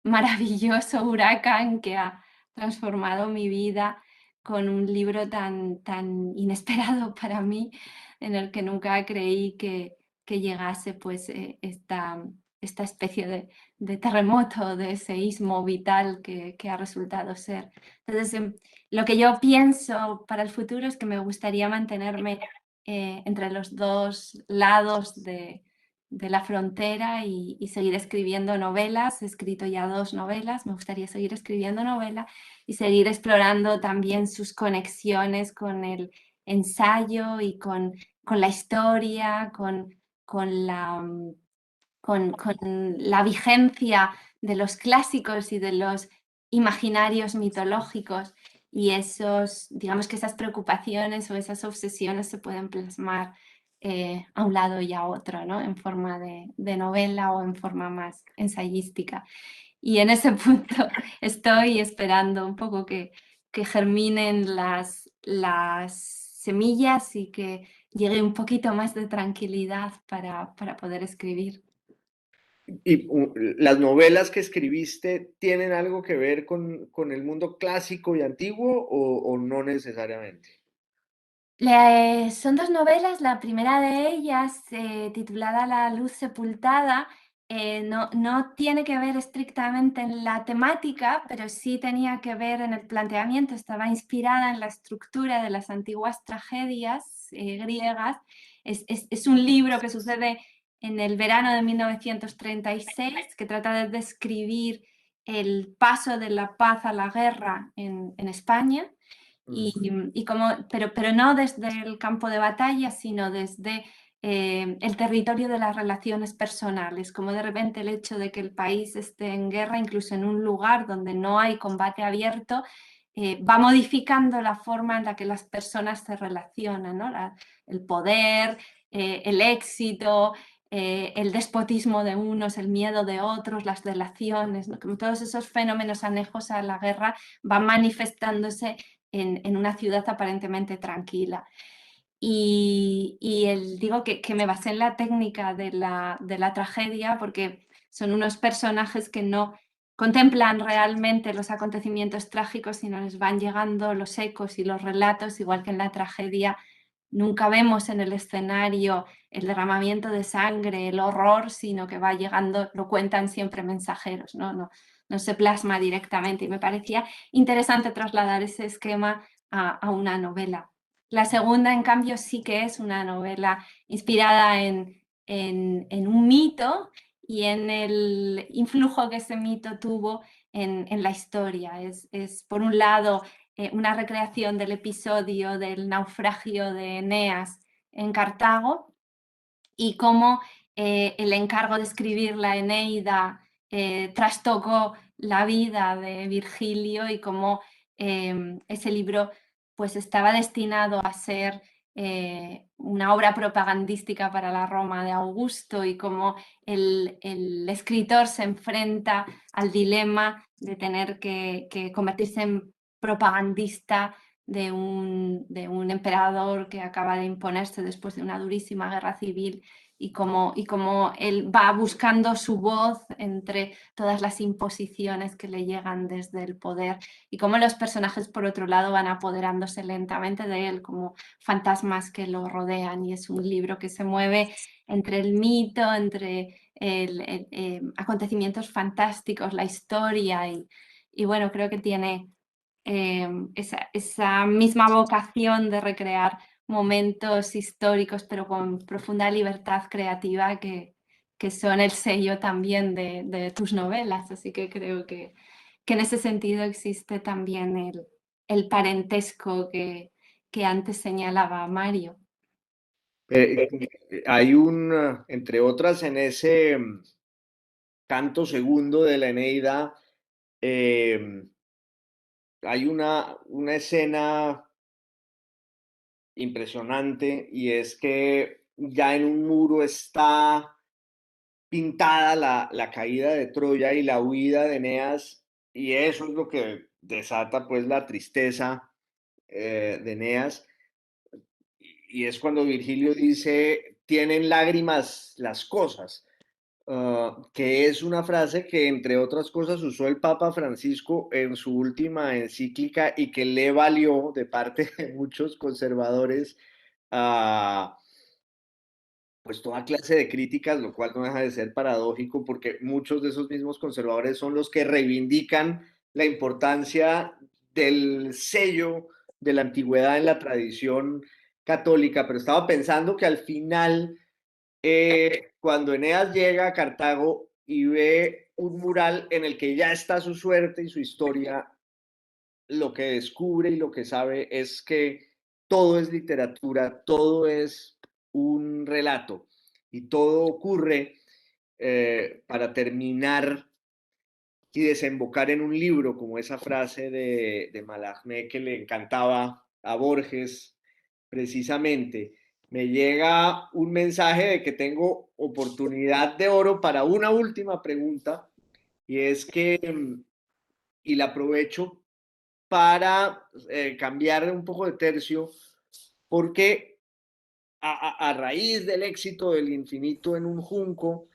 maravilloso huracán que ha transformado mi vida con un libro tan inesperado para mí, en el que nunca creí que llegase pues esta especie de terremoto, de seísmo vital que ha resultado ser. Entonces, lo que yo pienso para el futuro es que me gustaría mantenerme entre los dos lados de la frontera y seguir escribiendo novelas. He escrito ya 2 novelas, me gustaría seguir escribiendo novelas y seguir explorando también sus conexiones con el ensayo y con la historia, con la vigencia de los clásicos y de los imaginarios mitológicos, y digamos que esas preocupaciones o esas obsesiones se pueden plasmar a un lado y a otro, ¿no? En forma de novela o en forma más ensayística. Y en ese punto estoy esperando un poco que germinen las semillas y que llegue un poquito más de tranquilidad para poder escribir. ¿Y las novelas que escribiste tienen algo que ver con el mundo clásico y antiguo o no necesariamente? Son 2 novelas, la primera de ellas, titulada La luz sepultada, no tiene que ver estrictamente en la temática, pero sí tenía que ver en el planteamiento, estaba inspirada en la estructura de las antiguas tragedias griegas. Es un libro que sucede en el verano de 1936, que trata de describir el paso de la paz a la guerra en España. Pero no desde el campo de batalla, sino desde el territorio de las relaciones personales, como de repente el hecho de que el país esté en guerra, incluso en un lugar donde no hay combate abierto, va modificando la forma en la que las personas se relacionan, ¿no? El poder, el éxito, el despotismo de unos, el miedo de otros, las delaciones, ¿no? Como todos esos fenómenos anejos a la guerra van manifestándose en una ciudad aparentemente tranquila. Y digo que me basé en la técnica de la tragedia, porque son unos personajes que no contemplan realmente los acontecimientos trágicos, sino les van llegando los ecos y los relatos, igual que en la tragedia. Nunca vemos en el escenario el derramamiento de sangre, el horror, sino que va llegando, lo cuentan siempre mensajeros, no se plasma directamente, y me parecía interesante trasladar ese esquema a una novela. La segunda, en cambio, sí que es una novela inspirada en un mito y en el influjo que ese mito tuvo en la historia. Es por un lado, una recreación del episodio del naufragio de Eneas en Cartago, y cómo el encargo de escribir la Eneida trastocó la vida de Virgilio, y cómo ese libro pues estaba destinado a ser una obra propagandística para la Roma de Augusto, y cómo el escritor se enfrenta al dilema de tener que convertirse en propagandista de un emperador que acaba de imponerse después de una durísima guerra civil, y cómo él va buscando su voz entre todas las imposiciones que le llegan desde el poder y cómo los personajes, por otro lado, van apoderándose lentamente de él como fantasmas que lo rodean. Y es un libro que se mueve entre el mito, entre acontecimientos fantásticos, la historia y bueno, creo que tiene esa misma vocación de recrear momentos históricos, pero con profunda libertad creativa que son el sello también de tus novelas. Así que creo que en ese sentido existe también el parentesco que antes señalaba Mario. Hay entre otras, en ese canto segundo de la Eneida, hay una escena impresionante, y es que ya en un muro está pintada la caída de Troya y la huida de Eneas, y eso es lo que desata pues la tristeza de Eneas, y es cuando Virgilio dice, tienen lágrimas las cosas, que es una frase que entre otras cosas usó el Papa Francisco en su última encíclica y que le valió de parte de muchos conservadores pues toda clase de críticas, lo cual no deja de ser paradójico porque muchos de esos mismos conservadores son los que reivindican la importancia del sello de la antigüedad en la tradición católica. Pero estaba pensando que al final, cuando Eneas llega a Cartago y ve un mural en el que ya está su suerte y su historia, lo que descubre y lo que sabe es que todo es literatura, todo es un relato y todo ocurre para terminar y desembocar en un libro, como esa frase de Mallarmé que le encantaba a Borges precisamente. Me llega un mensaje de que tengo oportunidad de oro para una última pregunta, y es que, y la aprovecho para cambiar un poco de tercio, porque a raíz del éxito del Infinito en un Junco,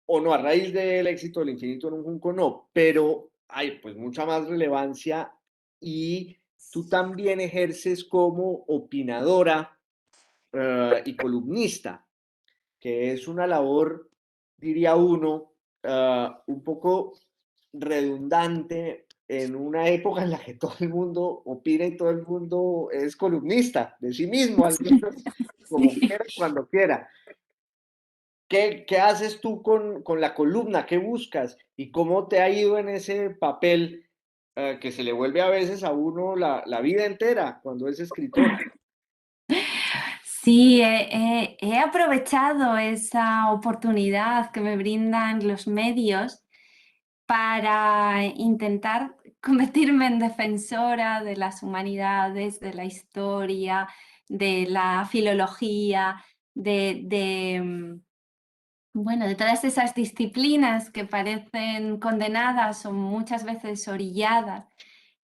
o no, a raíz del éxito del Infinito en un Junco no, pero hay pues mucha más relevancia, y tú también ejerces como opinadora y columnista, que es una labor, diría uno, un poco redundante en una época en la que todo el mundo opina y todo el mundo es columnista de sí mismo, al menos como quiera, cuando quiera. ¿Qué haces tú con la columna? ¿Qué buscas? ¿Y cómo te ha ido en ese papel que se le vuelve a veces a uno la vida entera cuando es escritor? Sí, he aprovechado esa oportunidad que me brindan los medios para intentar convertirme en defensora de las humanidades, de la historia, de la filología, bueno, de todas esas disciplinas que parecen condenadas o muchas veces orilladas.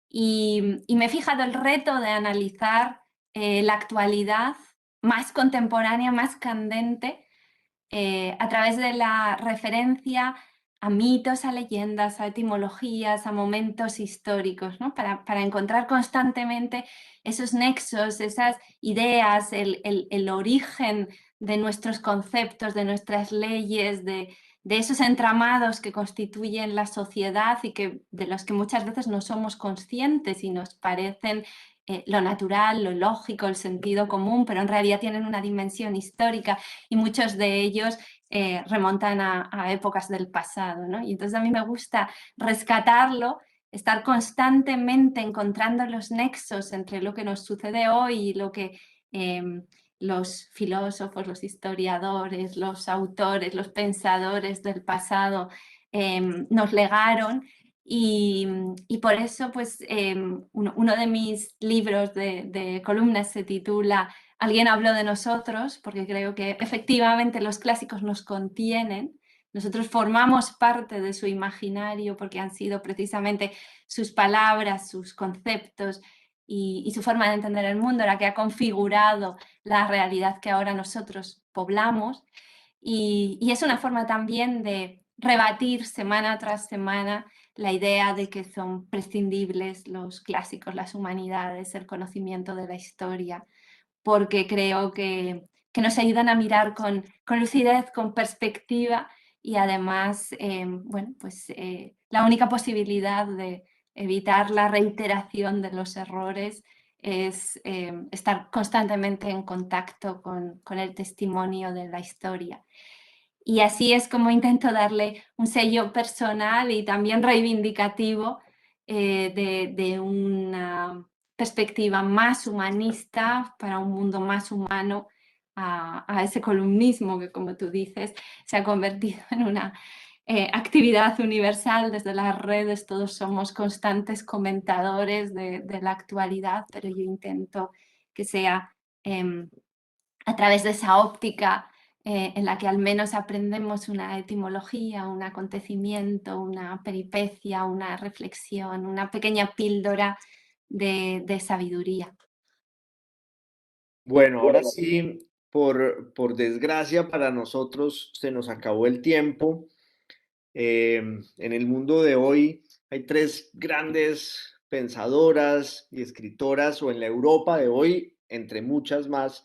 Y me he fijado el reto de analizar la actualidad más contemporánea, más candente, a través de la referencia a mitos, a leyendas, a etimologías, a momentos históricos, ¿no? Para encontrar constantemente esos nexos, esas ideas, el origen de nuestros conceptos, de nuestras leyes, de esos entramados que constituyen la sociedad y de los que muchas veces no somos conscientes y nos parecen lo natural, lo lógico, el sentido común, pero en realidad tienen una dimensión histórica y muchos de ellos remontan a épocas del pasado, ¿no? Y entonces a mí me gusta rescatarlo, estar constantemente encontrando los nexos entre lo que nos sucede hoy y lo que los filósofos, los historiadores, los autores, los pensadores del pasado nos legaron. Y por eso, pues, uno de mis libros de columnas se titula Alguien habló de nosotros, porque creo que efectivamente los clásicos nos contienen. Nosotros formamos parte de su imaginario porque han sido precisamente sus palabras, sus conceptos y su forma de entender el mundo, la que ha configurado la realidad que ahora nosotros poblamos. Y es una forma también de rebatir semana tras semana la idea de que son prescindibles los clásicos, las humanidades, el conocimiento de la historia, porque creo que nos ayudan a mirar con lucidez, con perspectiva, y además, bueno, pues la única posibilidad de evitar la reiteración de los errores es estar constantemente en contacto con el testimonio de la historia. Y así es como intento darle un sello personal y también reivindicativo de una perspectiva más humanista para un mundo más humano a ese columnismo que, como tú dices, se ha convertido en una actividad universal. Desde las redes todos somos constantes comentadores de la actualidad, pero yo intento que sea a través de esa óptica en la que al menos aprendemos una etimología, un acontecimiento, una peripecia, una reflexión, una pequeña píldora de sabiduría. Bueno, ahora sí, por desgracia para nosotros, se nos acabó el tiempo. En el mundo de hoy hay tres grandes pensadoras y escritoras, o en la Europa de hoy, entre muchas más,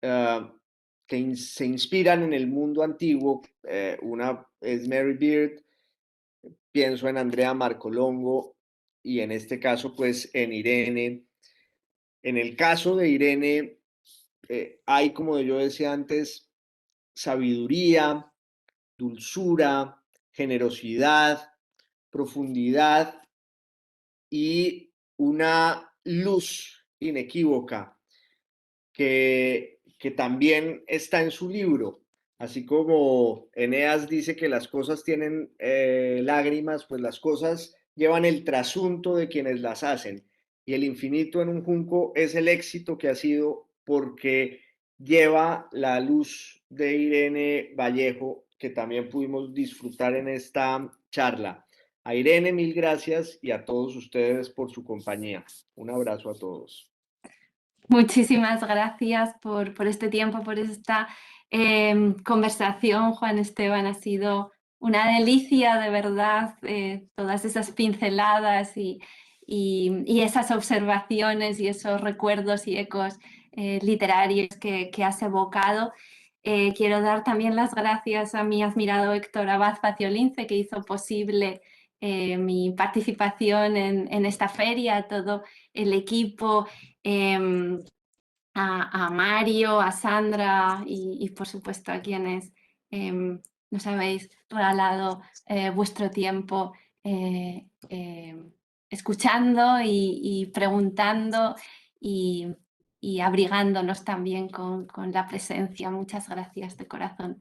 que se inspiran en el mundo antiguo. Una es Mary Beard, pienso en Andrea Marcolongo y en este caso pues en Irene. En el caso de Irene hay, como yo decía antes, sabiduría, dulzura, generosidad, profundidad y una luz inequívoca que también está en su libro. Así como Eneas dice que las cosas tienen lágrimas, pues las cosas llevan el trasunto de quienes las hacen. Y el infinito en un junco es el éxito que ha sido porque lleva la luz de Irene Vallejo, que también pudimos disfrutar en esta charla. A Irene, mil gracias, y a todos ustedes por su compañía. Un abrazo a todos. Muchísimas gracias por este tiempo, por esta conversación, Juan Esteban. Ha sido una delicia, de verdad, todas esas pinceladas y esas observaciones y esos recuerdos y ecos literarios que has evocado. Quiero dar también las gracias a mi admirado Héctor Abad Faciolince, que hizo posible mi participación en esta feria, a todo el equipo, a Mario, a Sandra y por supuesto a quienes nos habéis regalado vuestro tiempo escuchando y preguntando y abrigándonos también con la presencia. Muchas gracias de corazón.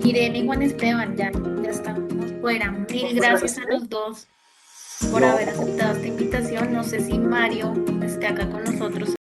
Irene y Juan Esteban, ya estamos fuera. Mil gracias a los dos por haber aceptado esta invitación. No sé si Mario esté acá con nosotros.